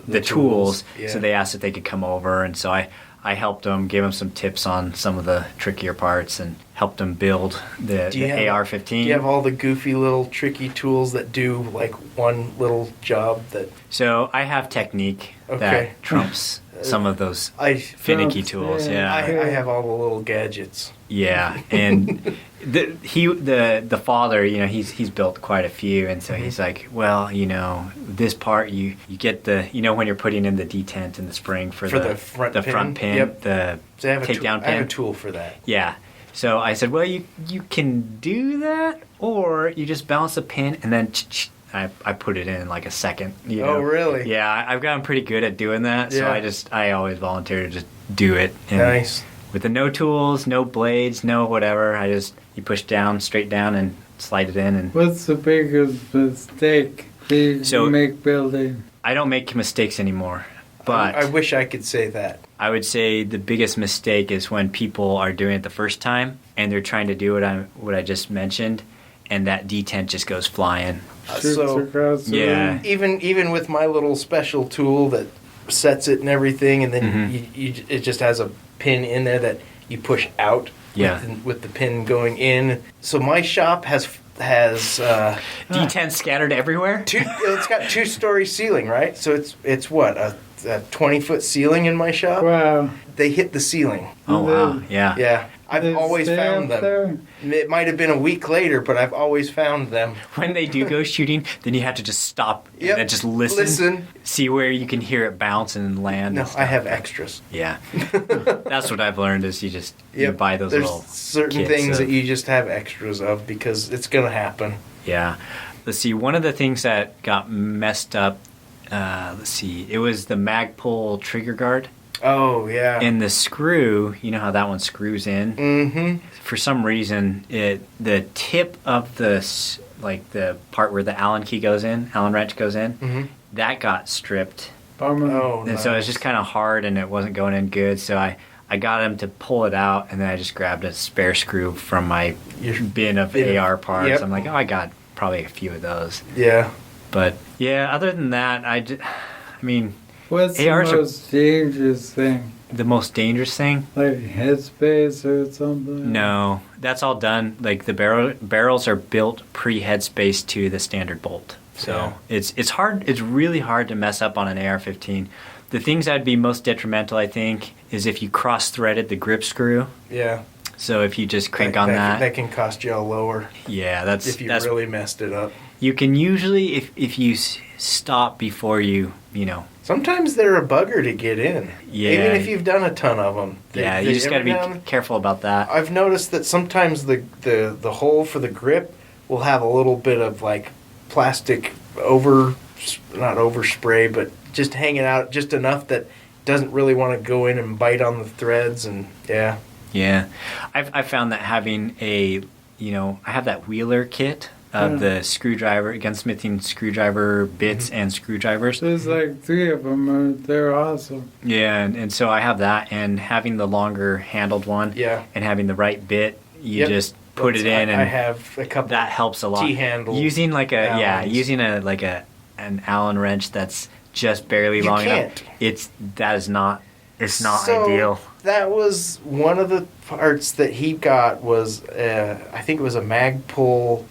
the tools. Yeah. So they asked if they could come over, and so I helped him, gave him some tips on some of the trickier parts, and helped him build the AR-15. Do you have all the goofy little tricky tools that do like one little job that... So I have technique Okay. that trumps some of those finicky tools. Yeah. I have all the little gadgets. Yeah, and the father, he's built quite a few, and so he's like, well, this part you get the when you're putting in the detent in the spring for the front pin, Yep. the So I have takedown pin. I have a tool for that. Yeah. So I said, well, you can do that, or you just balance the pin and then I put it in like a second. Oh, really? Yeah, I've gotten pretty good at doing that. Yeah. So I always volunteer to just do it. And Nice. with the no tools, no blades, no whatever, you push down, straight down, and slide it in. And What's the biggest mistake you make building? I don't make mistakes anymore. But I wish I could say that. I would say the biggest mistake is when people are doing it the first time and they're trying to do what I just mentioned, and that detent just goes flying. Yeah. Even with my little special tool that sets it and everything, and then it just has a pin in there that you push out. Yeah. With the pin going in. So my shop has detent scattered everywhere. It's got 2-story ceiling, right? So it's what a 20-foot ceiling in my shop. Wow. They hit the ceiling. Oh wow. Yeah. Yeah. I've They always stay found up them. there? It might have been a week later, but I've always found them. When they do go shooting, then you have to just stop Yep. and then just listen, see where you can hear it bounce and land. No, and stuff. I have extras. Yeah. That's what I've learned is you buy those There's little certain kits things of- that you just have extras of because it's gonna happen. Yeah. Let's see. One of the things that got messed up, it was the Magpul trigger guard. Oh yeah. And the screw, you know how that one screws in? Mm-hmm. For some reason, the tip of the part where the Allen wrench goes in, that got stripped. Bummer. Oh, And so it was just kind of hard and it wasn't going in good. So I got him to pull it out, and then I just grabbed a spare screw from my bin of AR parts. Yep. I'm like, I got probably a few of those. Yeah. But yeah, other than that, What's ARs the most dangerous thing? the most dangerous thing? Like headspace or something? No, that's all done. Like the barrels are built pre-headspace to the standard bolt. So it's hard. It's really hard to mess up on an AR-15. The things that'd be most detrimental, I think, is if you cross-threaded the grip screw. Yeah. So if you just crank on that, that can cost you a lower. Yeah, if you really messed it up. You can usually, if you stop before you. Sometimes they're a bugger to get in. Yeah. Even if you've done a ton of them. You just got to be careful about that. I've noticed that sometimes the hole for the grip will have a little bit of like plastic not overspray, but just hanging out just enough that doesn't really want to go in and bite on the threads, and yeah. Yeah, I've found that having I have that Wheeler kit of the screwdriver, gunsmithing screwdriver bits and screwdrivers. There's like 3 of them. They're awesome. Yeah, and so I have that, and having the longer handled one, and having the right bit, you just put it in, and I have a couple. That helps a lot. T-handle. Using like Allens. an Allen wrench that's just barely long enough. That is not it's not So, ideal. That was one of the parts that he got was, I think it was a Magpul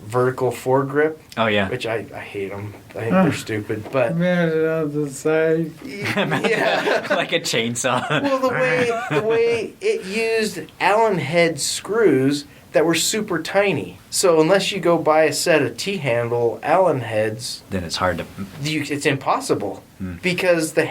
vertical foregrip, Oh yeah. which I hate them. I think they're stupid, but Mounted on the side. yeah. Like a chainsaw. Well, the way it used Allen head screws that were super tiny. So unless you go buy a set of T-handle Allen heads, Then it's hard to. it's impossible because the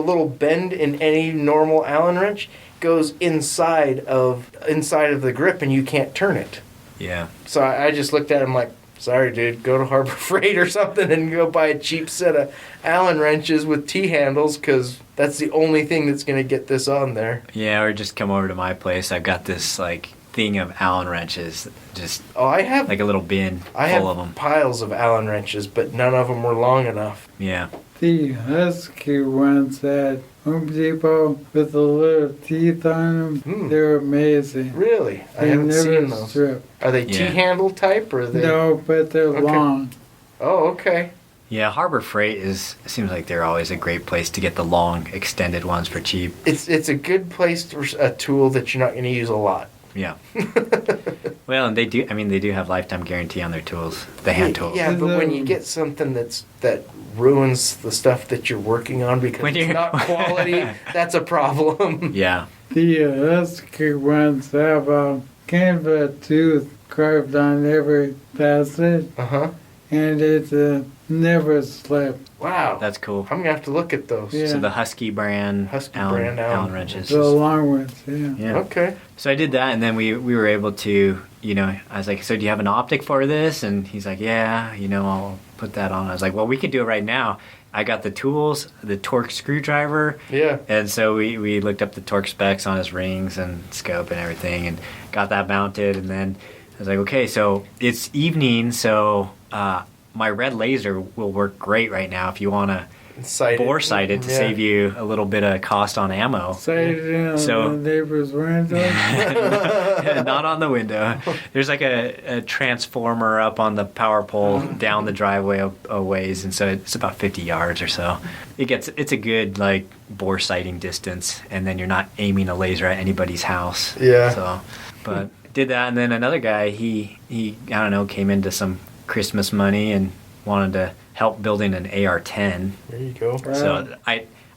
little bend in any normal Allen wrench goes inside of the grip, and you can't turn it. Yeah. So I just looked at him like, sorry, dude, go to Harbor Freight or something and go buy a cheap set of Allen wrenches with T-handles, because that's the only thing that's going to get this on there. Yeah, or just come over to my place. I've got this like thing of Allen wrenches, just Oh, I have like a little bin I full have of them. piles of Allen wrenches, but none of them were long enough. Yeah. The Husky ones at Home Depot with the little teeth on them, they're amazing. Really? I They haven't never seen those. strip. Are they Yeah. T-handle type or are they? No, but they're Okay. long. Oh, okay. Yeah, Harbor Freight seems like they're always a great place to get the long extended ones for cheap. It's a good place for a tool that you're not going to use a lot. Yeah. Well, and they do have lifetime guarantee on their tools, the hand tools. Yeah, but when you get something that ruins the stuff that you're working on because When it's you're- not quality, that's a problem. Yeah. The Husky ones have kind of a tooth carved on every facet, Uh-huh. and it never slips. Wow. That's cool. I'm going to have to look at those. Yeah. So the Husky brand, Husky Allen, brand Allen Allen wrenches. The long ones, yeah. Yeah. Okay. So I did that, and then we were able to, I was like, so do you have an optic for this? And he's like, yeah, I'll put that on. I was like, well, we could do it right now. I got the tools, the torque screwdriver, Yeah. and so we looked up the torque specs on his rings and scope and everything, and got that mounted. And then I was like, okay, so it's evening, so my red laser will work great right now if you want to bore sight it to save you a little bit of cost on ammo. Sighted in on So- the neighbor's window. Not on the window. There's like a transformer up on the power pole down the driveway a ways, and so it's about 50 yards or so. It's a good like bore sighting distance, and then you're not aiming a laser at anybody's house. Yeah. So, but did that, and then another guy he I don't know, came into some Christmas money and wanted to help building an AR-10. There you go. So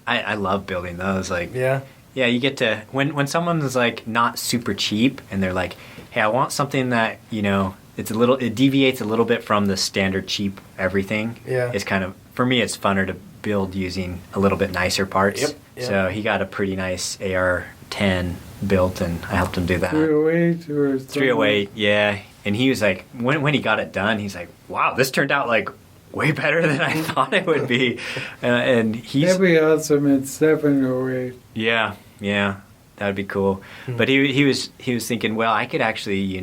I love building those. Like Yeah. yeah, you get to when someone's like not super cheap and they're like, hey, I want something that it deviates a little bit from the standard cheap everything. Yeah. It's kind of, for me, it's funner to build using a little bit nicer parts. Yep. So he got a pretty nice AR-10 built, and I helped him do that. 308 or something. 308, yeah. And he was like, when he got it done, he's like, wow, this turned out like way better than I thought it would be. And he's That'd be awesome at 708. yeah, that would be cool. But he was thinking, well, I could actually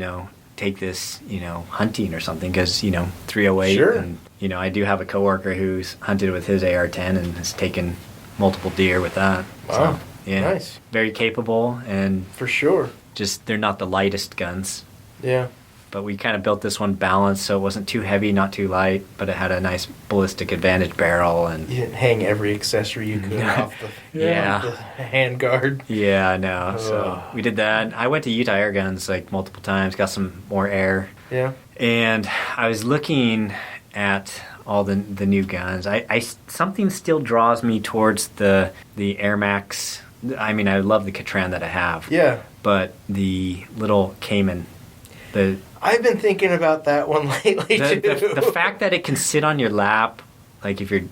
take this hunting or something, because 308. Sure. And I do have a coworker who's hunted with his AR-10 and has taken multiple deer with that. Wow. So, yeah, Nice. very capable, and For sure. just they're not the lightest guns. Yeah. But we kind of built this one balanced so it wasn't too heavy, not too light, but it had a nice ballistic advantage barrel. And You didn't hang every accessory you could off the yeah. hand guard. Yeah, I know. So Ugh. we did that. I went to Utah Air Guns like multiple times, got some more air. Yeah. And I was looking at all the new guns. I something still draws me towards the Air Max. I mean, I love the Catran that I have. Yeah. But the little Cayman, I've been thinking about that one lately too. the fact that it can sit on your lap, like if you're,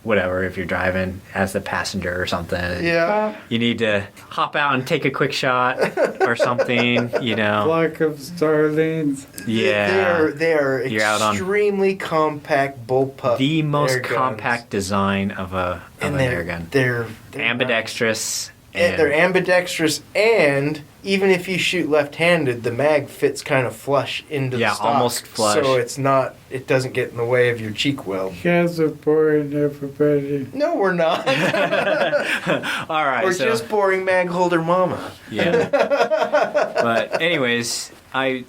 whatever, if you're driving as the passenger or something. Yeah. You need to hop out and take a quick shot or something, Flock of starlings. Yeah. They are You're out on- extremely compact bullpup. The most air guns. compact design of an air gun. They're Ambidextrous. And they're ambidextrous, and even if you shoot left-handed, the mag fits kind of flush into the stock. almost flush. So it doesn't get in the way of your cheek weld. You guys are boring everybody. No, we're not. All right. We're so, just boring mag holder mama. yeah. But anyways, I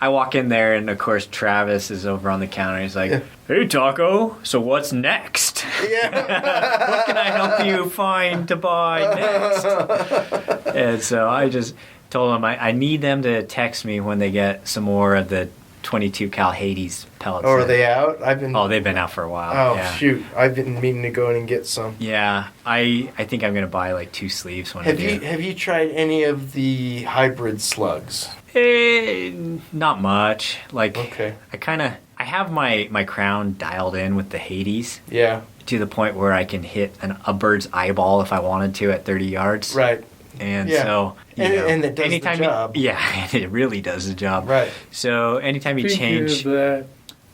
walk in there, and of course Travis is over on the counter. He's like, "Hey Taco, so what's next?" Yeah. What can I help you find to buy next? And so I just told them I need them to text me when they get some more of the 22 cal Hades pellets. Oh, are they out? They've been out for a while. Oh, yeah. shoot. I've been meaning to go in and get some. Yeah, I think I'm going to buy like 2 sleeves when I do. Have you tried any of the hybrid slugs? Not much. Like, Okay. I have my crown dialed in with the Hades Yeah. to the point where I can hit a bird's eyeball if I wanted to at 30 yards. Right. And Yeah. so, And it does the job. Yeah, it really does the job. Right. So anytime you Speaking change, of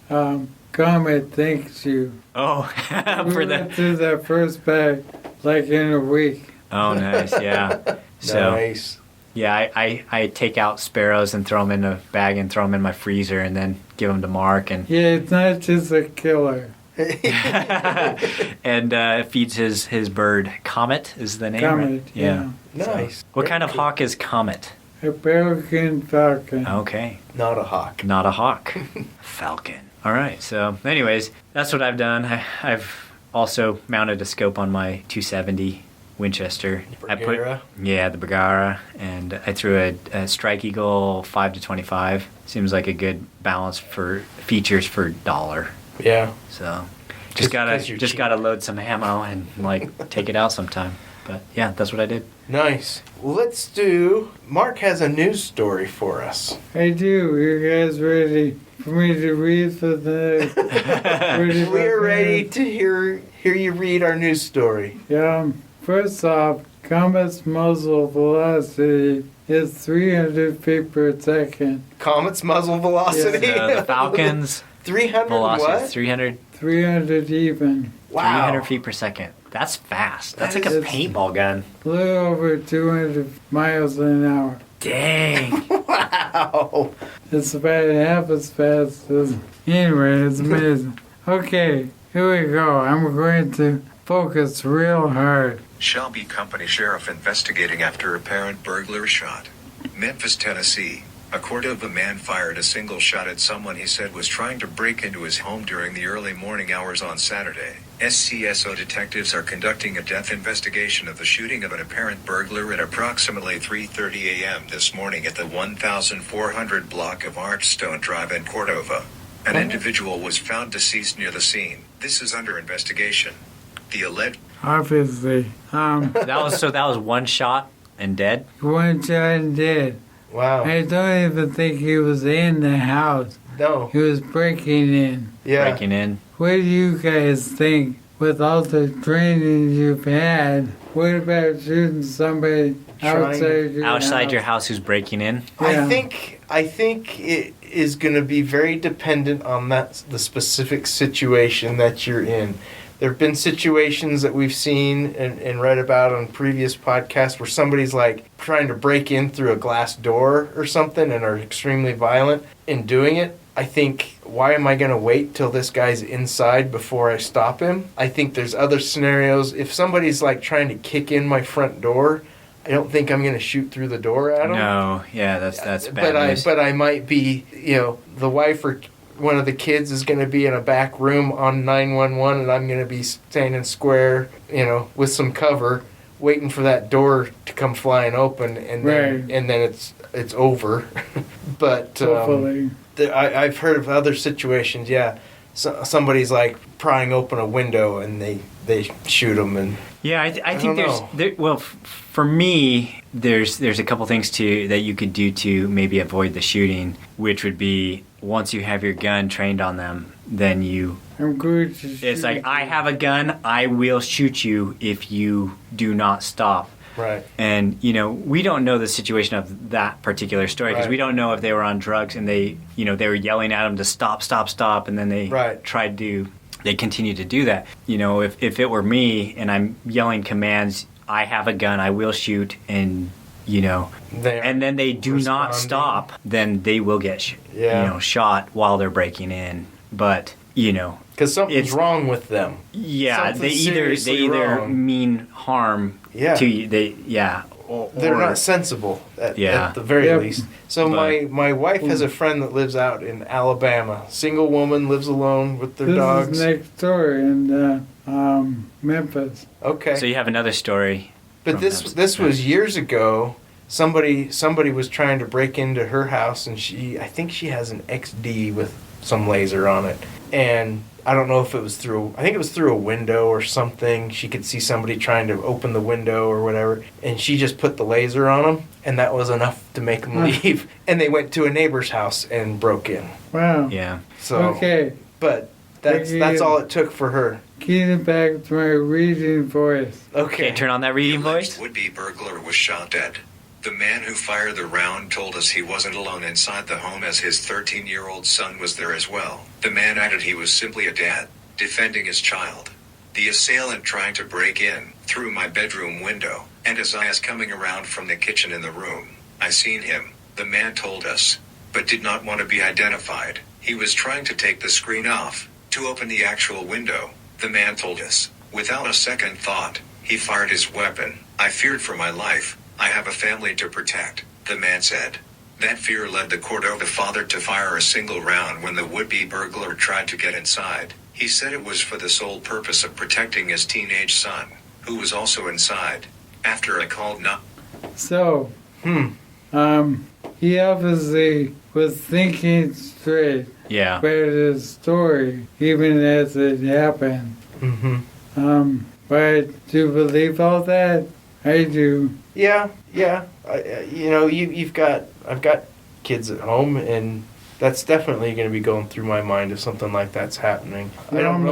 that, Comet thanks you. oh, We for went the, through that first bag like in a week. oh, nice, yeah. So Nice. yeah, I take out sparrows and throw them in a bag and throw them in my freezer and then give them to Mark and Yeah, it's not just a killer. and feeds his bird. Comet is the name. Comet, right? yeah. Nice. What kind of Very cool. hawk is Comet? A American falcon. Okay. Not a hawk. Not a hawk. Falcon. All right. So, anyways, that's what I've done. I've also mounted a scope on my 270 Winchester. Bergara? The Bergara, and I threw a Strike Eagle 5 to 25. Seems like a good balance for features for $1. Yeah. So, 'Cause you're just cheap. gotta load some ammo and like take it out sometime. But yeah, that's what I did. Nice. Mark has a news story for us. I do. You guys ready for me to read for the We're ready to hear you read our news story. Yeah. First off, Comet's muzzle velocity is 300 feet per second. Comet's muzzle velocity. The Falcon's 300 velocity what? is 300 300 even. Wow. 300 feet per second. That's fast. That's That like a is- paintball gun. A little over 200 miles an hour. Dang. Wow. It's about half as fast as. Anyway, it's amazing. Okay, here we go. I'm going to focus real hard. Shelby Company Sheriff investigating after apparent burglar shot. Memphis, Tennessee. A Cordova man fired a single shot at someone he said was trying to break into his home during the early morning hours on Saturday. SCSO detectives are conducting a death investigation of the shooting of an apparent burglar at approximately 3:30 a.m. this morning at the 1400 block of Archstone Drive in Cordova. An individual was found deceased near the scene. This is under investigation. The alleged Obviously. That was one shot and dead. One shot and dead. Wow. I don't even think he was in the house. No. He was breaking in. Yeah. Breaking in. What do you guys think with all the training you've had? What about shooting somebody outside your house who's breaking in. Yeah. I think it is going to be very dependent on the specific situation that you're in. There have been situations that we've seen and read about on previous podcasts where somebody's like trying to break in through a glass door or something and are extremely violent in doing it. I think, why am I going to wait till this guy's inside before I stop him? I think there's other scenarios. If somebody's like trying to kick in my front door, I don't think I'm going to shoot through the door at him. No, yeah, that's bad news. But I might be, the wife or one of the kids is going to be in a back room on 911 and I'm going to be standing square, with some cover, waiting for that door to come flying open, and then Right. and then it's over. But Hopefully. I've heard of other situations. Yeah, somebody's like prying open a window and they shoot them, and Yeah, I think don't know. for me, there's a couple things that you could do to maybe avoid the shooting, which would be once you have your gun trained on them, then I'm good to shoot. it's like, I have a gun, I will shoot you if you do not stop. right. And, we don't know the situation of that particular story because Right. we don't know if they were on drugs and they were yelling at them to stop, and then they Right. they continued to do that. If it were me and I'm yelling commands, I have a gun, I will shoot, and, and then they do not responding. stop, then they will get shot while they're breaking in. But, Because something's It's- wrong with them. yeah, Something they either seriously wrong. mean harm Yeah. to you. they're not sensible at the very Yep. least. So my wife has a friend that lives out in Alabama. Single woman, lives alone with their this dogs. is next door in Memphis. Okay. So you have another story. But from this that. this was years ago. Somebody was trying to break into her house, and I think she has an XD with some laser on it. And I don't know if it was through. I think it was through a window or something. She could see somebody trying to open the window or whatever, and she just put the laser on them, and that was enough to make them leave. And they went to a neighbor's house and broke in. Wow. Yeah. So, Okay. but that's all it took for her. Getting back to my reading voice. Okay. Okay, turn on that reading The alleged voice. would-be burglar was shot dead. The man who fired the round told us he wasn't alone inside the home as his 13-year-old son was there as well. The man added he was simply a dad, defending his child. The assailant trying to break in through my bedroom window, and as I was coming around from the kitchen in the room, I seen him, the man told us, but did not want to be identified. He was trying to take the screen off to open the actual window, the man told us. Without a second thought, he fired his weapon. I feared for my life. I have a family to protect, the man said. That fear led the Cordova father to fire a single round when the would-be burglar tried to get inside. He said it was for the sole purpose of protecting his teenage son, who was also inside. After I called So, he obviously was thinking straight Yeah. about his story, even as it happened. Mm-hmm. But do you believe all that? I do. Yeah. I've got kids at home, and that's definitely going to be going through my mind if something like that's happening. I don't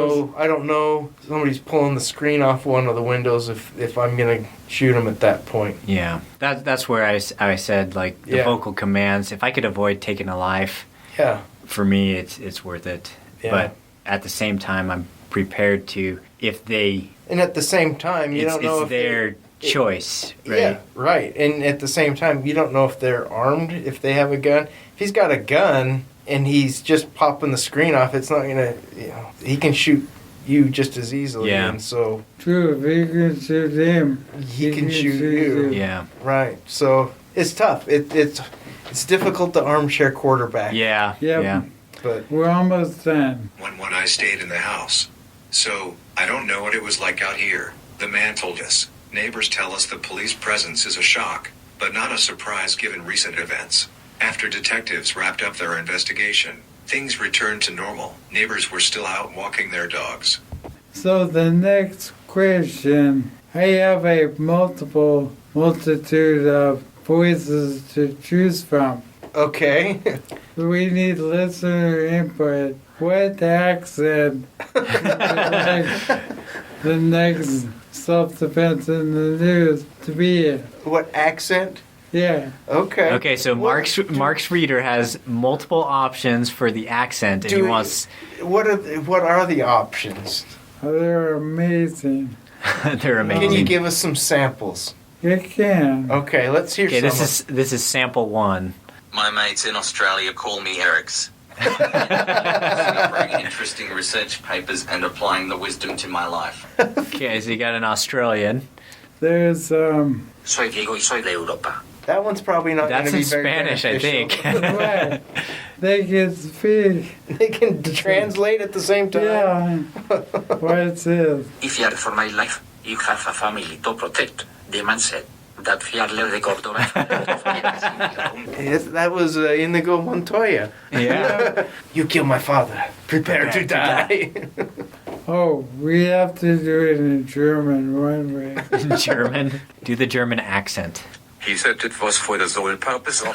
know. Somebody's pulling the screen off one of the windows if I'm going to shoot them at that point. Yeah. That's where I said, like, the vocal commands. If I could avoid taking a life, Yeah. for me, it's worth it. Yeah. But at the same time, I'm prepared to, if they, And at the same time, you don't know it's if their choice, right? Yeah, right. And at the same time, you don't know if they're armed, if they have a gun. If he's got a gun and he's just popping the screen off, it's not gonna. He can shoot you just as easily. Yeah. And so True, if you can shoot him, he can shoot you. Yeah. Right. So it's tough. It's difficult to armchair quarterback. Yeah. Yep. Yeah. But We're almost done. when I stayed in the house. So, I don't know what it was like out here, the man told us. Neighbors tell us the police presence is a shock, but not a surprise given recent events. After detectives wrapped up their investigation, things returned to normal. Neighbors were still out walking their dogs. So the next question, I have a multitude of voices to choose from. okay. We need listener input. What accent the next self-defense in the news to be in? What accent? Yeah. Okay. Okay, so Mark's reader has multiple options for the accent, and he wants. What are the options? Oh, they're amazing. They're amazing. Can you give us some samples? You can. Okay, let's hear Okay, some. this is sample one. My mates in Australia call me Erics. Discovering interesting research papers and applying the wisdom to my life. Okay, so you got an Australian. There's Soy Diego y soy de Europa. That one's probably not going That's to be in very Spanish, I beneficial. think. what? They can speak. They can translate at the same time. Yeah. What it says. If you are for my life, you have a family to protect. The man said that Fiarle de Córdoba. Yes, that was Inigo Montoya. Yeah. You killed my father. Prepare to die. Oh, we have to do it in German one way. In German. Do the German accent. He said it was for the sole purpose of...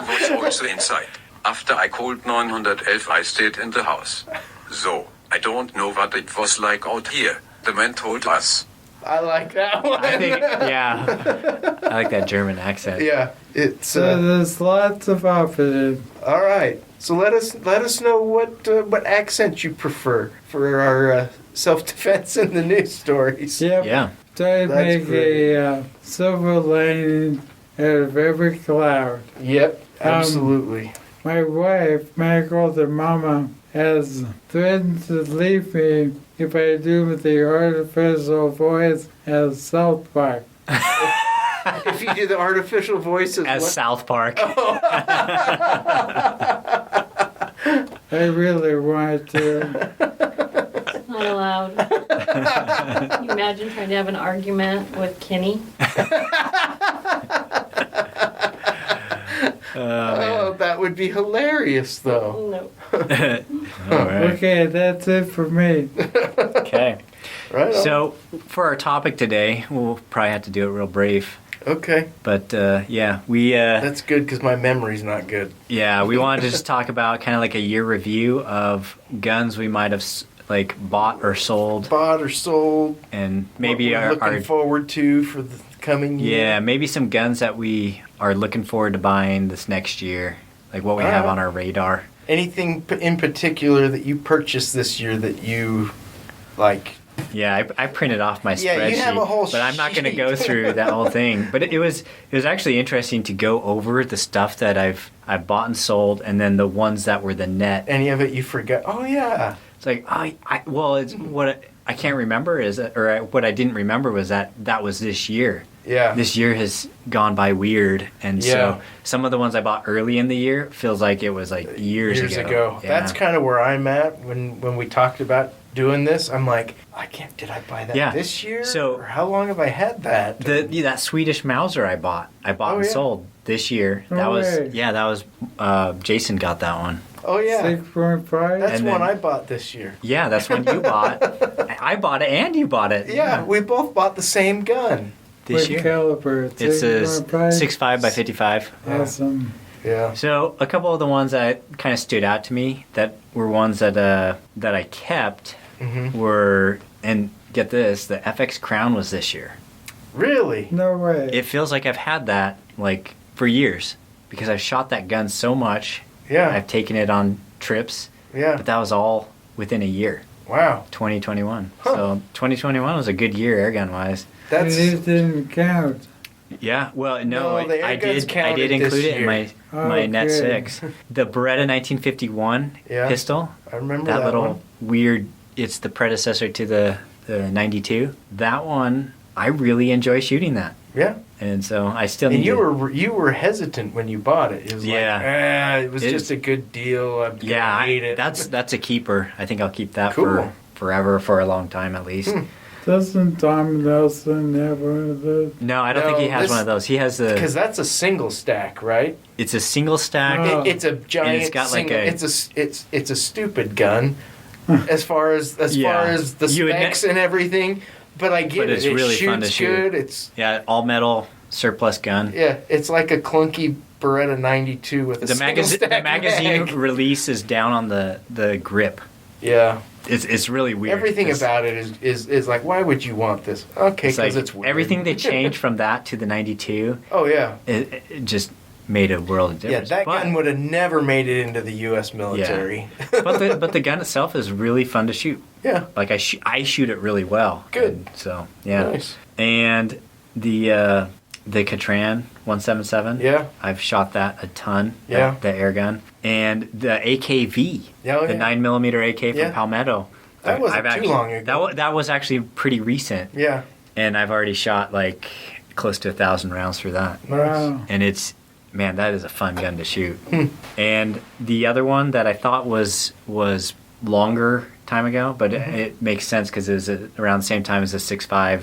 was also inside. After I called 911, I stayed in the house. So, I don't know what it was like out here. The man told us. I like that one. I think, yeah. I like that German accent. Yeah, it's So there's lots of options. all right. So let us know what accent you prefer for our self-defense in the news stories. Yep. Yeah. Try to That's make great. a silver lining out of every cloud. Yep, absolutely. my wife, my older mama, has threatened to leave me if I do the artificial voice as South Park. If you do the artificial voices, As what? South Park. I really want to. Not allowed. Can you imagine trying to have an argument with Kenny? Oh, that would be hilarious, though. No. All right. Okay, that's it for me. Okay. Right on. So for our topic today, we'll probably have to do it real brief. Okay, But yeah, we that's good because my memory's not good. we wanted to just talk about kind of like a year review of guns we might have like bought or sold, Bought or sold. and maybe what we're looking our forward to for the coming year. yeah, maybe some guns that we are looking forward to buying this next year, like what we have Alright. on our radar. Anything in particular that you purchased this year that you like? Yeah, I printed off my Yeah, spreadsheet, you have a whole but I'm not going to sheet. go through that whole thing. But it was actually interesting to go over the stuff that I've bought and sold, and then the ones that were the net. Any of it you forgot? Oh yeah. It's like it's what I can't remember what I didn't remember was that was this year. Yeah. This year has gone by weird, and Yeah. so some of the ones I bought early in the year feels like it was like years ago. Yeah. That's kind of where I'm at when we talked about doing this. I'm like, did I buy that Yeah. this year? So- or how long have I had that? that Swedish Mauser I bought Oh, and yeah. sold this year. No That way. was Jason got that one. Oh yeah. 6.5? That's And one then- I bought this year. Yeah, that's when you bought. I bought it and you bought it. Yeah, we both bought the same gun. This What year. caliber? It's a 6.5? 6.5 by 55. Awesome. Yeah. So a couple of the ones that kind of stood out to me that were ones that I kept Mm-hmm. were, and get this, the FX Crown was this year. Really? No way. It feels like I've had that like for years because I've shot that gun so much. Yeah. I've taken it on trips, Yeah. but that was all within a year, Wow. 2021. Huh. So 2021 was a good year airgun wise. That's It didn't count. Yeah, well, no, No, the I air guns did counted include this it in year. my Net Okay. 6. The Beretta 1951 Yeah. pistol, I remember that little one. weird, it's the predecessor to the 92. That one, I really enjoy shooting that. Yeah. And so I still And need you were hesitant when you bought it. It was Yeah. like, it was It- just a good deal. I'm gonna Yeah, hate it. that's a keeper. I think I'll keep that Cool. for forever, for a long time at least. Doesn't Tom Nelson have one of those? No, I don't think No, he has this- one of those. He has because the. that's a single stack, right? It's a single stack. Oh. It's a giant. it's got like single, a- it's a stupid gun, as far as Yeah. far as the You would ne- specs and everything. But I get But it. it's It really shoots fun to shoot. good. It's Yeah, all metal surplus gun. yeah. It's like a clunky Beretta 92 with a The single stack magazine mag. release is down on the grip. Yeah. It's really weird. Everything 'cause about it is like, why would you want this? Okay, it's because like it's weird. everything they changed from that to the 92. Oh yeah. It just made a world of Yeah, difference. that but, gun would have never made it into the U.S. military. but the gun itself is really fun to shoot. Yeah. Like I shoot it really well. Good. And so yeah. Nice. And the Catran 177. Yeah. I've shot that a ton. Yeah. The air gun and the AKV. Yeah, oh, the yeah. 9mm AK from Yeah. Palmetto. That wasn't too actually, long ago. That was actually pretty recent. Yeah. And I've already shot like close to 1,000 rounds through that. Nice. Wow. And it's, man, that is a fun gun to shoot. Hmm. And the other one that I thought was longer time ago, but Mm-hmm. it makes sense because it was around the same time as the 6.5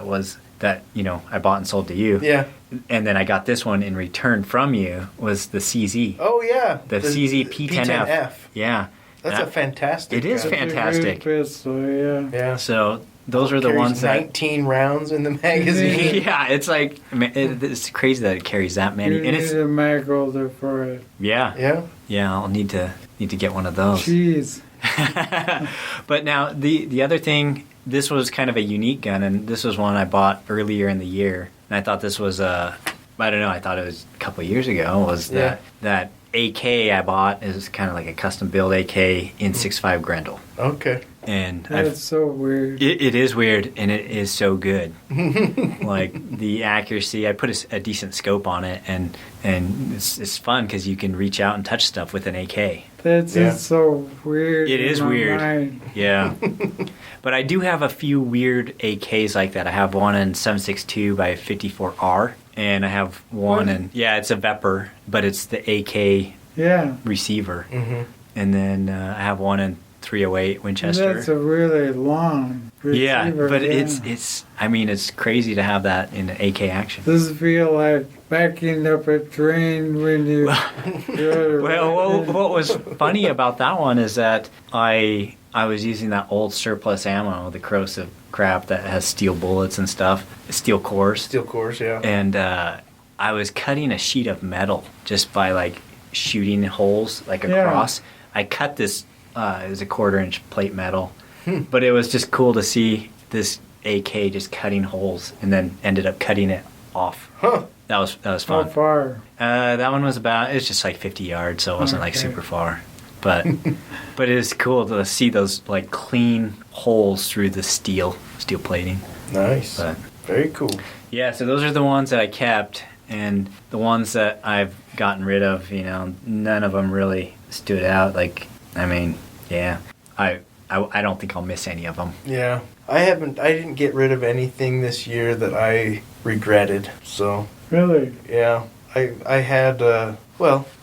was that, I bought and sold to you. Yeah. And then I got this one in return from you was the CZ. Oh yeah. The CZ P10F. P10F. Yeah. That's That- a fantastic. It is gun. fantastic. That's a good pistol, yeah. Yeah. So those are the Carries ones that 19 rounds in the magazine. yeah, it's like it's crazy that it carries that many, You and need it's a mag holder for it. Yeah. yeah. I'll need to get one of those. Jeez. But now the other thing, this was kind of a unique gun, and this was one I bought earlier in the year, and I thought this was I don't know, I thought it was a couple of years ago. Was that AK I bought is kind of like a custom build AK in 6.5 Grendel. Okay. And That's so weird. it is weird, and it is so good. Like the accuracy, I put a decent scope on it, and it's fun because you can reach out and touch stuff with an AK. That's Yeah. just so weird. It in is my weird. mind. Yeah. But I do have a few weird AKs like that. I have one in 7.62 by 54R, and I have one What? it's a Vepr, but it's the AK Yeah. receiver. Mm-hmm. And then I have one in 308 Winchester. That's a really long Yeah, receiver. but yeah. it's I mean it's crazy to have that in AK action. Does it feel like backing up a train when you go Well, what was funny about that one is that I was using that old surplus ammo, the corrosive crap that has steel bullets and stuff, steel cores, Steel cores, yeah. and I was cutting a sheet of metal just by like shooting holes like Yeah. across. I cut this. It was a 1/4-inch plate metal, but it was just cool to see this AK just cutting holes, and then ended up cutting it off. Huh. That was How fun. far? That one was it's just like 50 yards, so it wasn't like Okay. super far. But but it is cool to see those like clean holes through the steel plating. Nice. But Very cool. yeah, so those are the ones that I kept, and the ones that I've gotten rid of, none of them really stood out. Like, I mean, yeah, I don't think I'll miss any of them. Yeah. I didn't get rid of anything this year that I regretted. So, Really? yeah. I had,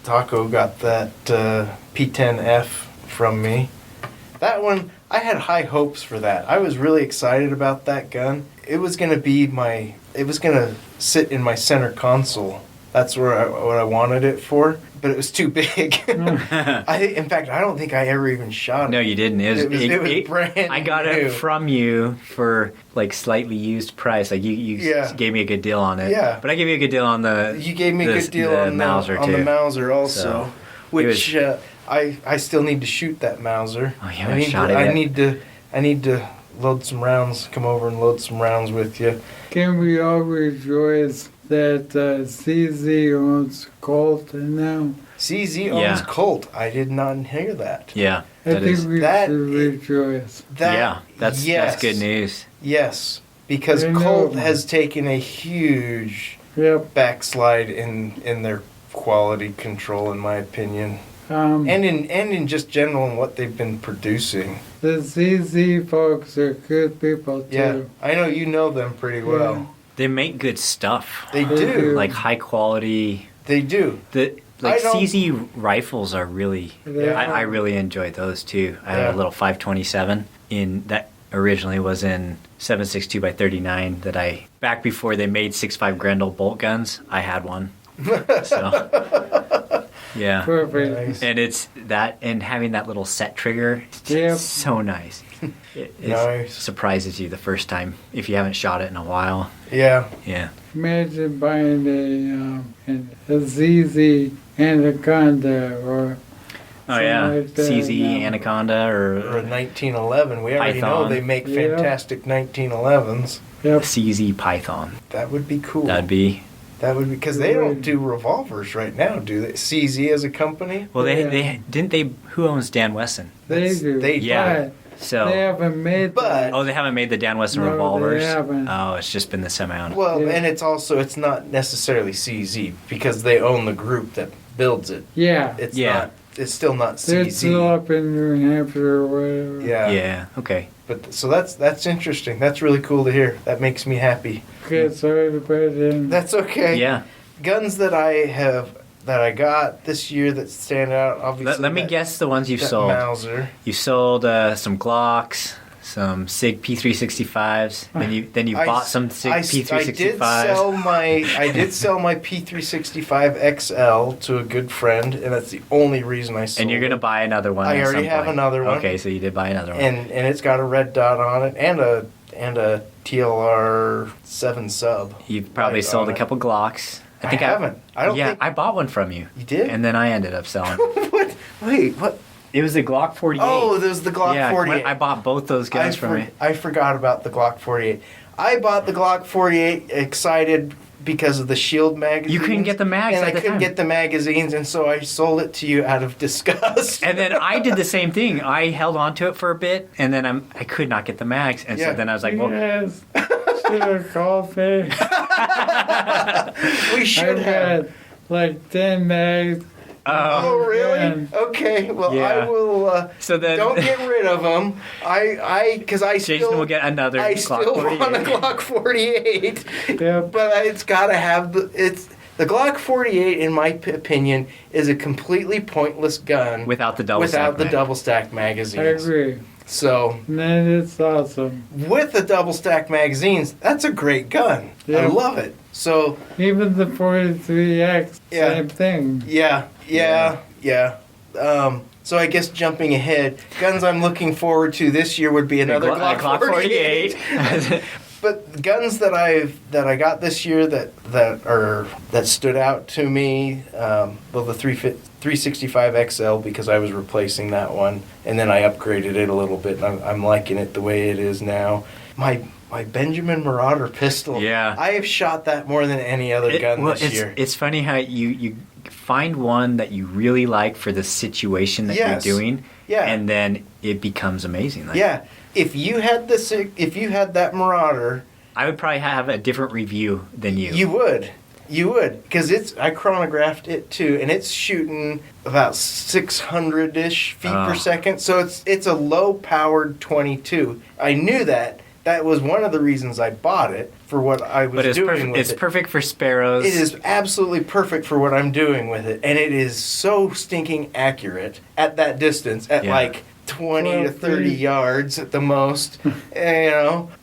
Taco got that P10F from me. That one, I had high hopes for that. I was really excited about that gun. It was going to sit in my center console. That's what I wanted it for, but it was too big. In fact, I don't think I ever even shot it. No, you didn't. It was brand I got new. it from you for like slightly used price. Like you Yeah. gave me a good deal on it. Yeah. But I gave you a good deal on the. You gave me a good deal the on Mauser the, too. on the Mauser also, So, which I still need to shoot that Mauser. Oh, you haven't shot it I yet? need to load some rounds. Come over and load some rounds with you. Can we all rejoice that CZ owns Colt now? CZ owns Yeah. Colt. I did not hear that. Yeah. I That think is. we that should is- rejoice. That's good news. Yes, because I know. Colt has taken a huge Yep. backslide in their quality control, in my opinion, And and in just general in what they've been producing. the CZ folks are good people too. Yeah, I know you know them pretty well. They make good stuff. They They do. do. Like high quality. They do. Like I don't- CZ rifles are really. They I are. really enjoyed those too. I Yeah. had a little 527 in that originally was in 7.62 by 39 that I back before they made 6.5 Grendel bolt guns. I had one. So yeah. Perfect. Nice. And it's that, and having that little set trigger, it's just Yep. so nice. It Nice. surprises you the first time if you haven't shot it in a while. Yeah. Yeah. Imagine buying a ZZ Anaconda or Oh something yeah, like that, CZ yeah. Anaconda Or a or 1911. We already know Python. they make Yeah. fantastic 1911s. Yep. CZ Python. That would be cool. That'd be Because they don't do revolvers right now, do they? CZ as a company? well. Yeah. They didn't they. Who owns Dan Wesson? They do. they- Yeah. But So they haven't made But- that. oh, they haven't made the Dan Wesson No, they revolvers. haven't. Oh, it's just been the semi-auto. Well, Yeah. and it's not necessarily CZ because they own the group that builds it. Yeah. It's Yeah. not. It's still not They're CZ. still up in New Hampshire or whatever. Yeah. Yeah. Okay. But so that's interesting. That's really cool to hear. That makes me happy. Okay, sorry to put it in. That's okay. Yeah. Guns that I got this year that stand out. Obviously, Let me that- guess the ones you've that sold. Mauser. You sold some Glocks, some SIG P365s. Then you I bought s- some SIG I P365s. did sell my P365 XL to a good friend, and that's the only reason I sold. And you're gonna buy another one. I at already some have point. another one. Okay, so you did buy another one. and it's got a red dot on it and a TLR 7 sub. You've probably Right sold on a it. couple Glocks. I haven't. I don't yeah, think I bought one from you. you did. And then I ended up selling. What? Wait, what? It was a Glock 48. Oh, there's the Glock yeah, 48. I bought both those guns from you. I forgot about the Glock 48. I bought the Glock 48 excited because of the Shield magazines. You couldn't get the mags and at I the couldn't time. get the magazines, and so I sold it to you out of disgust. And then I did the same thing. I held on to it for a bit, and then I could not get the mags. And Yeah. so then I was like, well, Yes. Should have called me. We should I have. got like 10 mags. Oh, really? And- Okay. Well, Yeah. I will. so then Don't get rid of them. Because I Jason still will get another I Glock still 48. want a Glock 48. Yep. But it's got to have the Glock 48. In my opinion, is a completely pointless gun without the double without stack the mag. double stack I magazines. agree. So And then it's awesome. with the double stack magazines, that's a great gun. I Yeah. love it. So Even the 43X, Yeah. same thing. yeah. So I guess jumping ahead, guns I'm looking forward to this year would be another Glock 48. But guns that I got this year that stood out to me, well, the 365 XL, because I was replacing that one, and then I upgraded it a little bit, and I'm liking it the way it is now. My Benjamin Marauder pistol. Yeah. I have shot that more than any other gun this year. It's funny how you find one that you really like for the situation that Yes. you're doing, Yeah. and then it becomes amazing. Like, Yeah. If you had that Marauder, I would probably have a different review than you. you would, because I chronographed it too, and it's shooting about 600-ish feet per Oh. second. So it's a low-powered 22. I knew that. That was one of the reasons I bought it, for what I was but it's doing perfect. with It's it. perfect for sparrows. It is absolutely perfect for what I'm doing with it, and it is so stinking accurate at that distance, at Yeah. like 20 to 12 30 feet. yards at the most,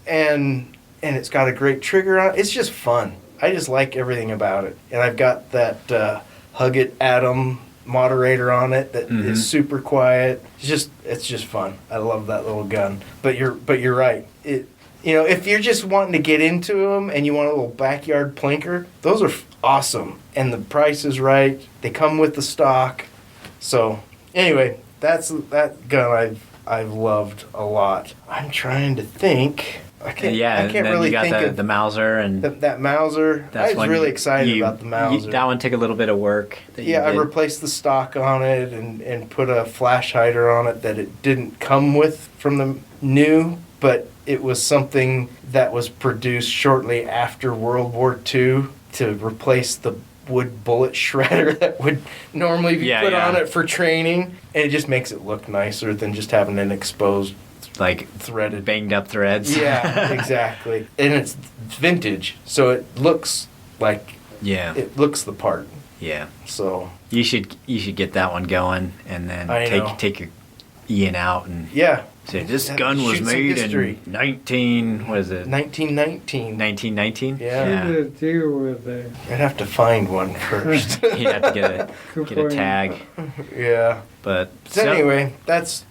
and it's got a great trigger on it. It's just fun. I just like everything about it, and I've got that Hug It Atom moderator on it that is super quiet. It's just fun. I love that little gun. But you're right. If you're just wanting to get into them and you want a little backyard plinker, those are awesome. And the price is right. They come with the stock. So anyway, that's that gun I've loved a lot. I'm trying to think. I can't and then really you got think the of Mauser, and that Mauser. I was one really excited about the Mauser. that one took a little bit of work. I replaced the stock on it and put a flash hider on it that it didn't come with from the new, but it was something that was produced shortly after World War II to replace the wood bullet shredder that would normally be put on it for training, and it just makes it look nicer than just having an exposed, like threaded, banged up threads. Yeah, exactly. And it's vintage, so it looks like it looks the part. Yeah. So You should get that one going, and then I know. take your Ian out and yeah, say this Yeah, gun was shoot some made history. in 1919. 1919. Who did you deal with it? I'd have to find one first. You'd have to get Good a point. tag. Yeah. But So anyway, that's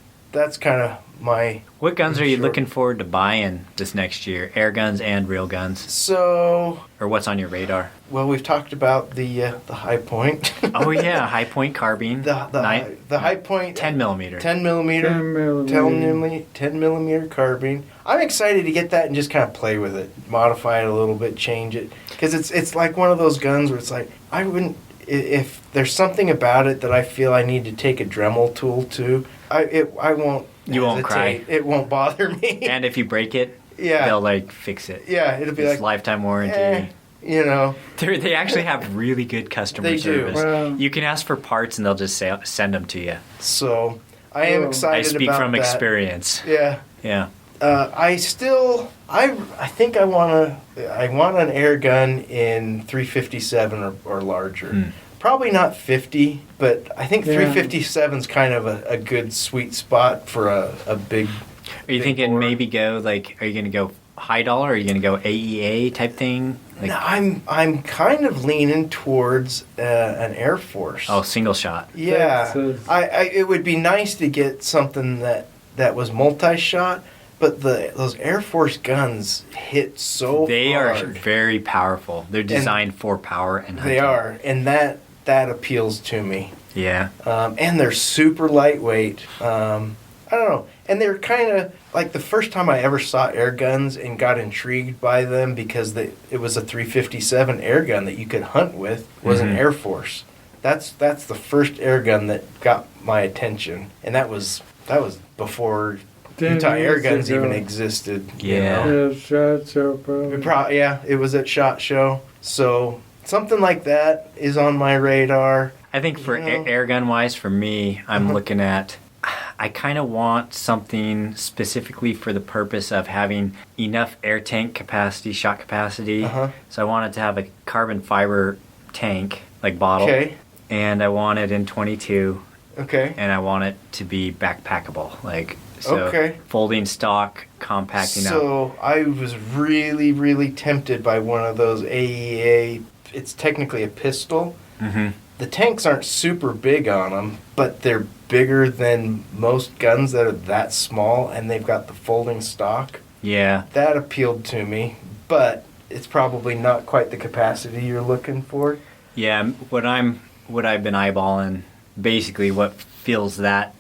kind of my. what guns are you short- looking forward to buying this next year? Air guns and real guns, So, or what's on your radar? well, we've talked about the high point. Oh yeah, high point carbine. the high point 10 millimeter. 10 millimeter 10 millimeter carbine. I'm excited to get that and just kind of play with it, modify it a little bit, change it, because it's like one of those guns where it's like I wouldn't, if there's something about it that I feel I need to take a Dremel tool to, I won't. You won't cry. hesitate. It won't bother me. And if you break it, yeah, they'll like fix it. yeah, it'll be It's like lifetime warranty. you know. They actually have really good customer They do. service. Well- You can ask for parts and they'll just send them to you. So I am Oh. excited. I speak about from that. experience. Yeah. Yeah. I think I want an air gun in 357 or larger. Probably not 50, but I think Yeah. 357 is kind of a good sweet spot for a big. Are you big thinking bore. maybe go like? Are you going to go high dollar? Or are you going to go AEA type thing? Like, No, I'm kind of leaning towards an Air Force. oh, single shot. Yeah, Texas. it would be nice to get something that was multi-shot, but those Air Force guns hit so They hard. are very powerful. They're designed for power and hunting. They are, and that appeals to me. Yeah. And they're super lightweight. I don't know. And they're kind of like the first time I ever saw air guns and got intrigued by them because it was a 357 air gun that you could hunt with was an Air Force. That's the first air gun that got my attention, and that was before 10 Utah air years guns ago. even existed. Yeah. Yeah, SHOT Show probably. Yeah, it was at SHOT Show. So something like that is on my radar. I think for Yeah. air gun wise, for me, I'm looking at. I kind of want something specifically for the purpose of having enough air tank capacity, shot capacity. So I want it to have a carbon fiber tank, like bottle. Okay. And I want it in 22. Okay. And I want it to be backpackable. Like, so Okay. folding stock, compacting up. So I was really, really tempted by one of those AEA. It's technically a pistol. Mm-hmm. The tanks aren't super big on them, but they're bigger than most guns that are that small, and they've got the folding stock. Yeah. That appealed to me, but it's probably not quite the capacity you're looking for. Yeah. What I've been eyeballing, basically what fills that,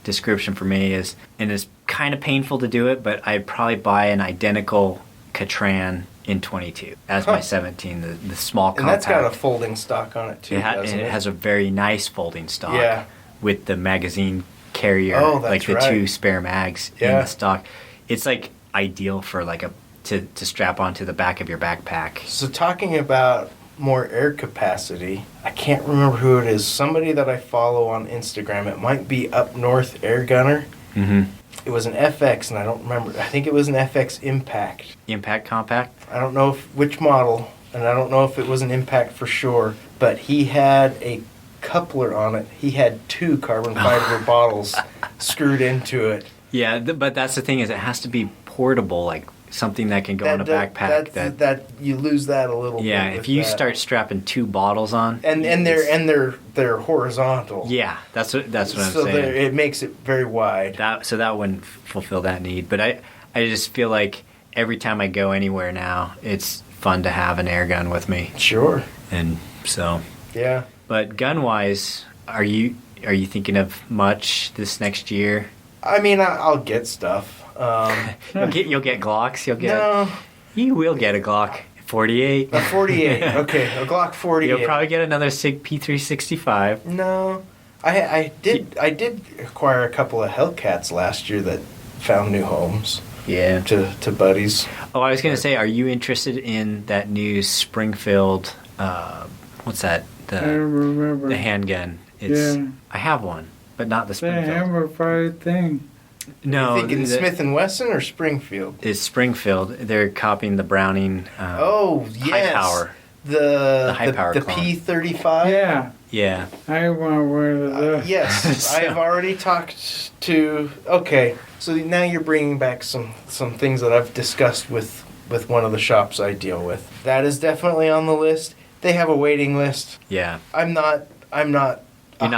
description for me is, and it's kind of painful to do it, but I'd probably buy an identical Catran in 22 as my 17, the small compact. And that's got a folding stock on it too, doesn't and it? it has a very nice folding stock. Yeah. With the magazine carrier, Oh, that's like the right. 2 spare mags in Yeah. the stock. It's like ideal for like to strap onto the back of your backpack. So talking about more air capacity, I can't remember who it is. Somebody that I follow on Instagram. It might be Up North Air Gunner. Mm-hmm. It was an FX, and I don't remember. I think it was an FX Impact. Impact compact. I don't know which model, and I don't know if it was an Impact for sure. But he had a coupler on it. He had 2 carbon fiber bottles screwed into it. Yeah, but that's the thing is it has to be portable, like something that can go in a backpack. That you lose that a little. Yeah, bit if with you that. start strapping 2 bottles on, and they're horizontal. yeah, that's what I'm so saying. it makes it very wide. That wouldn't fulfill that need. But I just feel like every time I go anywhere now, it's fun to have an air gun with me, Sure. and so. Yeah. But gun wise, are you thinking of much this next year? I mean, I'll get stuff. You'll get Glocks. No, You will get a Glock 48. a 48. Okay, a Glock 48. You'll probably get another SIG P365. No, I did acquire a couple of Hellcats last year that found new homes. Yeah. To buddies. Oh, I was gonna say, are you interested in that new Springfield? What's that? I don't remember. The handgun. It's Yeah. I have one, but not the The Springfield. hammer fight thing. No, You thinking the- Smith and Wesson or Springfield? It's Springfield. They're copying the Browning. Oh yes, High power. The high power the clone. P35. Yeah, Yeah. I want one of those. Yes, I have already talked to. Okay, so now you're bringing back some things that I've discussed with one of the shops I deal with. That is definitely on the list. They have a waiting list. Yeah. I'm not. You're not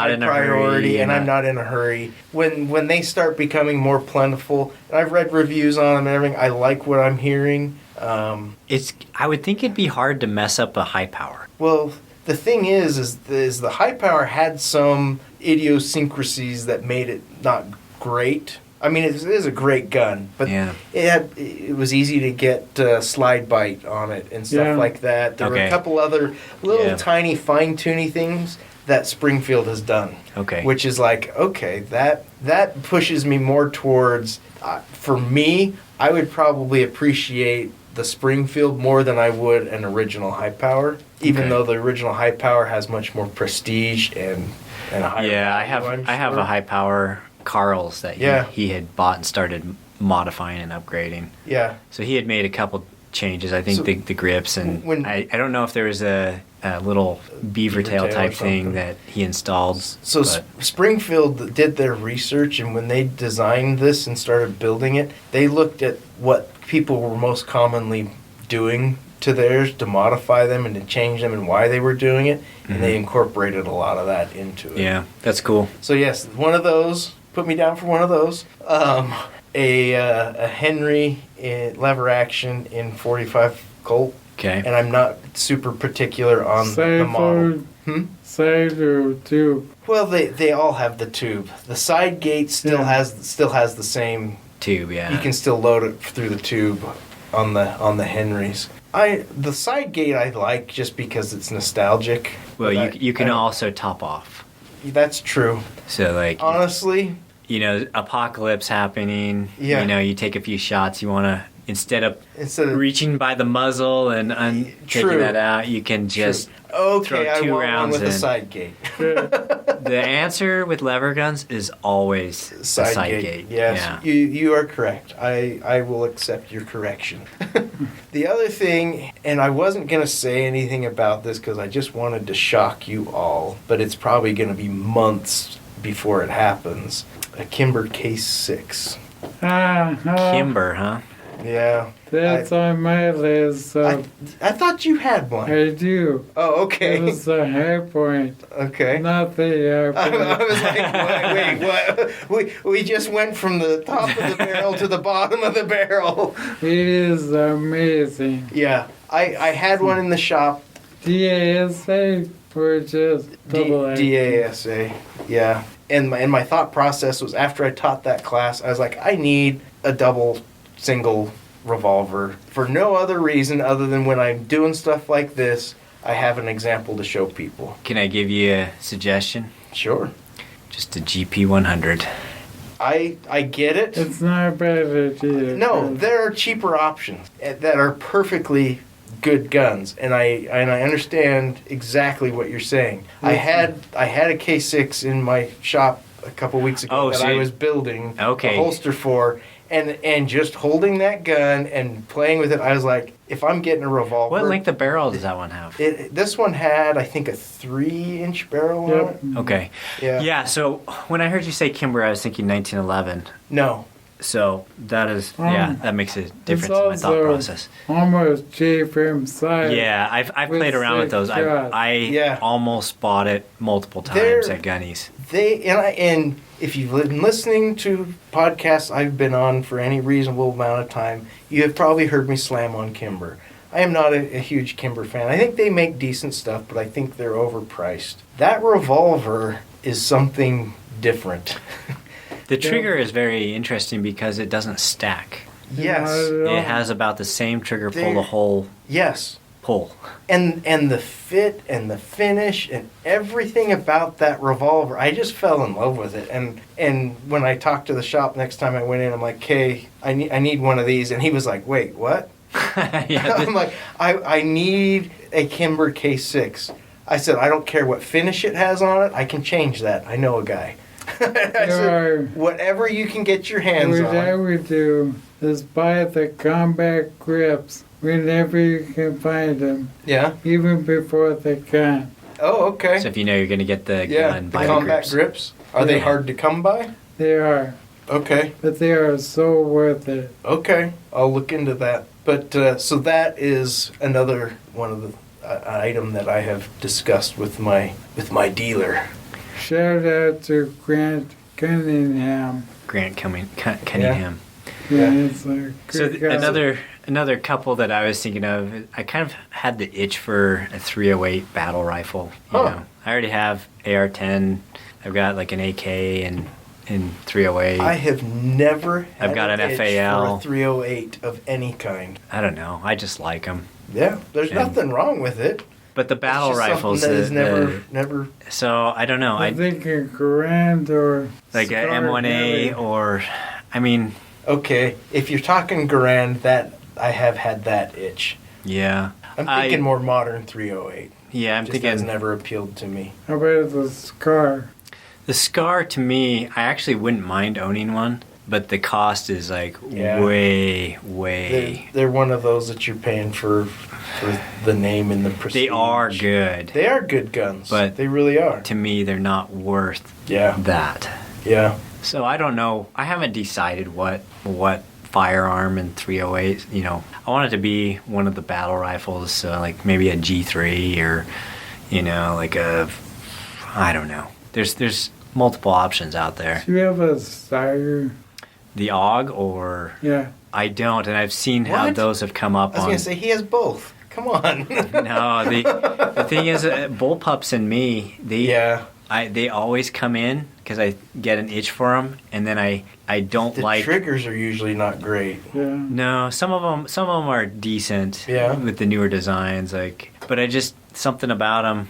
high in a hurry, priority, you're and I'm not- not in a hurry. When they start becoming more plentiful, and I've read reviews on them and everything, I like what I'm hearing. I would think it'd be hard to mess up a high power. Well, the thing is the high power had some idiosyncrasies that made it not great. I mean, it is a great gun, but Yeah. it was easy to get slide bite on it and stuff Yeah. like that. There were Okay. a couple other little Yeah. tiny fine tuning things that Springfield has done. Okay. Which is like, okay, that pushes me more towards. For me, I would probably appreciate the Springfield more than I would an original high power, even Okay. though the original high power has much more prestige and a higher Yeah, I value, have I'm a sure. high power Carl's that Yeah. he had bought and started modifying and upgrading. Yeah. So he had made a couple changes. I think So the grips and when- I don't know if there was a little beaver tail tail or type thing something. that he installed. So but- Springfield did their research, and when they designed this and started building it, they looked at what people were most commonly doing to theirs to modify them and to change them and why they were doing it, and they incorporated a lot of that into it. yeah, that's cool. So yes, one of those. Put me down for one of those. A Henry lever action in 45 Colt, Okay. and I'm not super particular on the model. Side or tube? Well, they all have the tube. The side gate still has the same Tube, yeah. You can still load it through the tube on the Henrys. The side gate I like just because it's nostalgic. Well, But you can I- also top off. That's true. So like, Honestly, you know, apocalypse happening. Yeah. You know, you take a few shots. You want to instead of instead of reaching by the muzzle and taking True. that out, you can just. okay, throw I 2 want one rounds with a in. side gate. The answer with lever guns is always Side, side gate. gate. Yes, Yeah. you are correct. I will accept your correction. The other thing, and I wasn't going to say anything about this because I just wanted to shock you all, but it's probably going to be months before it happens. A Kimber Case 6. Kimber, huh? Yeah. That's on my list. I thought you had one. I do. Oh, okay. It was the high point, Okay. not the I point. was like, wait, what? We just went from the top of the barrel to the bottom of the barrel. It is amazing. Yeah, I had one in the shop. DASA or just double A? DASA, yeah. And my thought process was after I taught that class, I was like, I need a single revolver for no other reason other than when I'm doing stuff like this, I have an example to show people. Can I give you a suggestion? Sure. Just a GP 100. I get it. It's not a bad idea. No, there are cheaper options that are perfectly good guns, and I understand exactly what you're saying. I had a K6 in my shop a couple weeks ago that I was building a holster for, and just holding that gun and playing with it, I was like, if I'm getting a revolver. What length of barrel does that one have? This one had, I think, a 3-inch barrel on it. Okay. Yeah, so when I heard you say Kimber, I was thinking 1911. No. So that is, that makes a difference in my thought also process. Almost cheap inside. Yeah, I've played around with those. I almost bought it multiple times at Gunny's. And if you've been listening to podcasts I've been on for any reasonable amount of time, you have probably heard me slam on Kimber. I am not a huge Kimber fan. I think they make decent stuff, but I think they're overpriced. That revolver is something different. The trigger is very interesting because it doesn't stack. Yes. It has about the same trigger pull the whole pull. And the fit and the finish and everything about that revolver, I just fell in love with it. And when I talked to the shop next time I went in, I'm like, "Hey, I need one of these." And he was like, "Wait, what?" I'm like, I need a Kimber K6. I said, I don't care what finish it has on it. I can change that. I know a guy. I said, whatever you can get your hands on. What I would do is buy the combat grips whenever you can find them. Yeah. Even before the gun. Oh, okay. So if you know you're going to get the gun, the combat grips. Are they hard to come by? They are. Okay. But they are so worth it. Okay. I'll look into that. But so that is another one of the item that I have discussed with my dealer. Shout out to Grant Cunningham. Cunningham. Yeah, it's a So guy. another couple that I was thinking of, I kind of had the itch for a 308 battle rifle. You know, I already have AR-10. I've got like an AK and in 308. I have never had I've got an itch FAL. for a 308 of any kind. I don't know. I just like them. Yeah, there's nothing wrong with it. But the battle It's just rifles, something that is never. So I don't know. I think a Grand or like a M1A or, I mean. Okay, if you're talking Garand, that I have had that itch. Yeah. I'm thinking more modern 308. Yeah, I'm thinking. Has never appealed to me. How about the Scar? The Scar, to me, I actually wouldn't mind owning one, but the cost is like way. They're one of those that you're paying for the name and the prestige. They are good. They are good guns, but they really are. To me, they're not worth that. Yeah. So I don't know. I haven't decided what firearm in 308. You know, I want it to be one of the battle rifles, so like maybe a G3 or, you know, like a, I don't know. There's multiple options out there. Do you have a Steiger? The AUG or? Yeah. I don't, and I've seen how those have come up. I was going to say he has both. Come on. No, the thing is, bullpups and me, they always come in because I get an itch for them, and then I don't The like. triggers are usually not great. Yeah. No, some of them are decent. Yeah. With the newer designs, like, but I just something about them.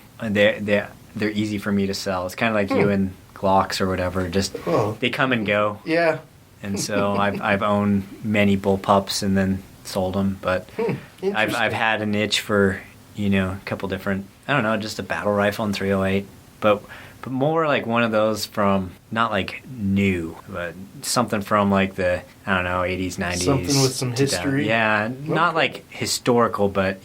They're easy for me to sell. It's kind of like you and Glocks or whatever. Just they come and go. Yeah. And so I've owned many bullpups and then sold them, but I've had an itch for a couple different. I don't know, just a battle rifle in 308, but more like one of those from not like new, but something from like the 80s, 90s. Something with some history. Yeah, not like historical, but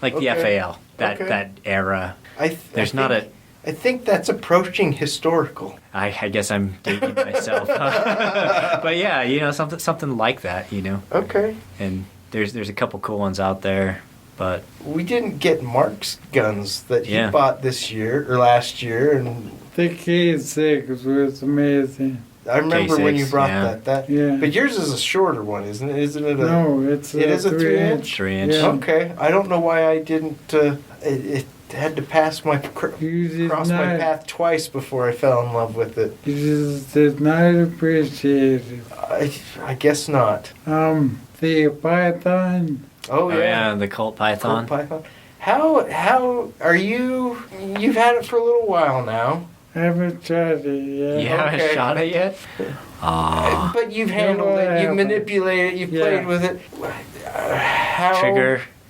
like the FAL that era. I think that's approaching historical. I guess I'm dating myself, but yeah, something like that, Okay. And there's a couple cool ones out there, but we didn't get Mark's guns that he bought this year or last year, and the K6 was amazing. I remember K6, when you brought that. Yeah. But yours is a shorter one, isn't it? Isn't it? No, it is a 3-inch. 3-inch. Yeah. Okay, I don't know why I didn't. It had to pass cross my path twice before I fell in love with it. You just did not appreciate it. I guess not. The Python. Oh yeah, the Colt Python. Colt Python. How are you? You've had it for a little while now. I haven't tried it yet. You haven't shot it yet? Aww. But you've handled it, you've manipulated it, you've played with it. How?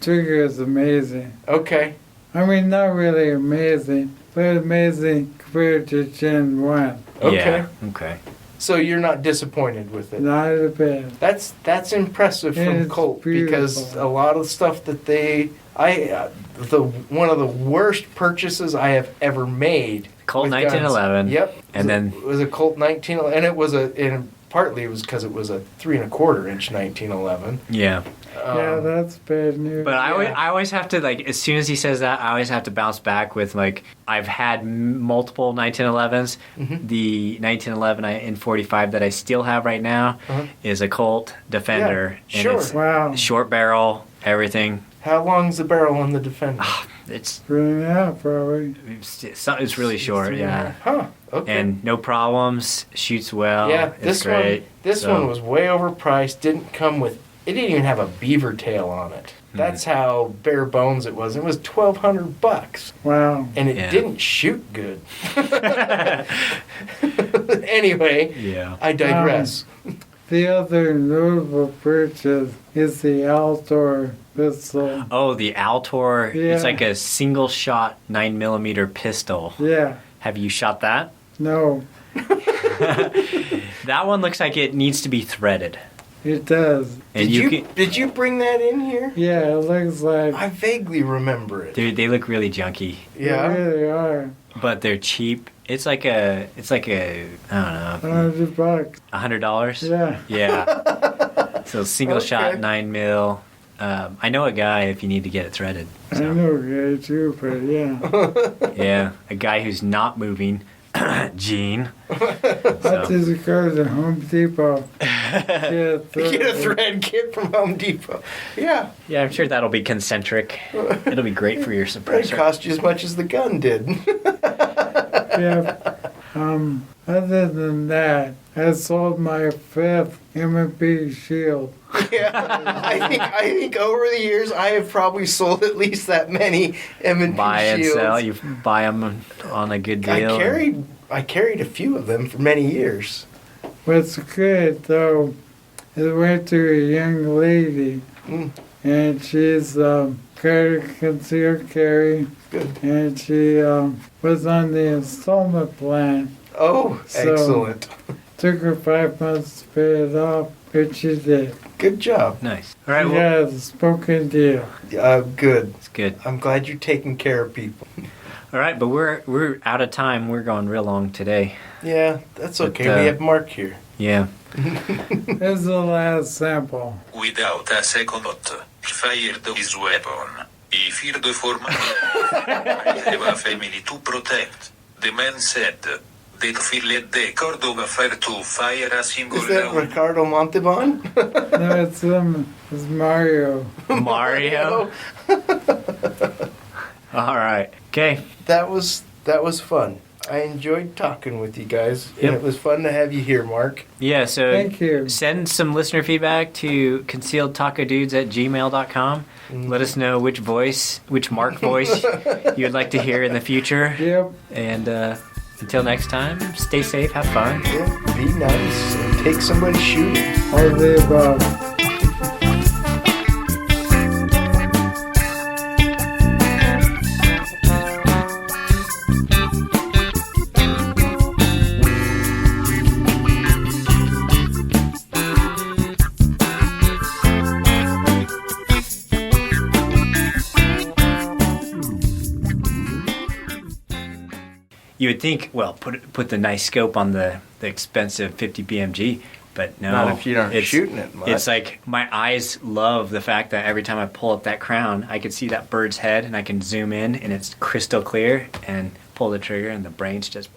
Trigger is amazing. Okay. I mean, not really amazing, but amazing compared to Gen 1. Okay. Yeah, okay. So you're not disappointed with it? Not a bit. That's impressive from It's Colt because beautiful. a lot of stuff that one of the worst purchases I have ever made. Colt with 1911. guns. Yep. And then it was a Colt 1911, and partly it was because it was a 3.25-inch 1911. yeah. Yeah, that's bad news. But I always have to, like, as soon as he says that, I always have to bounce back with, like, I've had multiple 1911s. Mm-hmm. The 1911 in 45 that I still have right now is a Colt Defender. Yeah, sure. It's Wow. short barrel, everything. How long's the barrel on the Defender? It's 3.5 probably. it's really short, yeah. Huh. Okay. And no problems, shoots well. yeah, it's great. This one was way overpriced. Didn't come with. It didn't even have a beaver tail on it. That's how bare bones it was. It was $1,200, Wow. and it didn't shoot good. Anyway, I digress. The other notable purchase is the Altor pistol. Oh, the Altor. Yeah. It's like a single shot 9mm pistol. Yeah. Have you shot that? No, That one looks like it needs to be threaded. it does. And Did you bring that in here? Yeah, it looks like I vaguely remember it. they look really junky, they really are. but they're cheap. It's like a I don't know, $100. $100. Yeah. Yeah. So single shot 9mm. I know a guy if you need to get it threaded. I So. know, yeah, too, but yeah. Yeah, a guy who's not moving. Gene. I just go to Home Depot. Get a thread kit from Home Depot. Yeah. Yeah, I'm sure that'll be concentric. It'll be great for your It suppressor. cost you as much as the gun did. Yeah. Other than that, I sold my 5th M&P Shield. Yeah, I think over the years I have probably sold at least that many M&P Buy and shields. sell. You buy them on a good deal. I carried a few of them for many years. What's good, though, is I went to a young lady, and she's concealed carry, Good. and she was on the installment plan. Oh, So- excellent. Took her 5 months to pay it off, but she did. Good job. Nice. All right, She well, has a spoken deal. Good. it's good. I'm glad you're taking care of people. All right, but we're out of time. We're going real long today. Yeah, that's okay. But, We have Mark here. Yeah. This is the last sample. Without a second thought, he fired his weapon. He feared for money. I have a family to protect. The man said, Did Full.Lead.Taco fire to fire a single Is that round? Ricardo Montalban? No, it's Mario. Mario. All right. Okay. That was fun. I enjoyed talking with you guys, and Yep. it was fun to have you here, Mark. Yeah, so Thank you. send some listener feedback to concealedtacodudes@gmail.com. Let us know which Mark voice you would like to hear in the future. Yep. And until next time, stay safe, have fun. Yeah, be nice and take somebody shooting. All the above. You would think, well, put the nice scope on the expensive 50 BMG, but no. Not if you aren't shooting it much. It's like my eyes love the fact that every time I pull up that crown, I can see that bird's head and I can zoom in and it's crystal clear and pull the trigger and the brain's just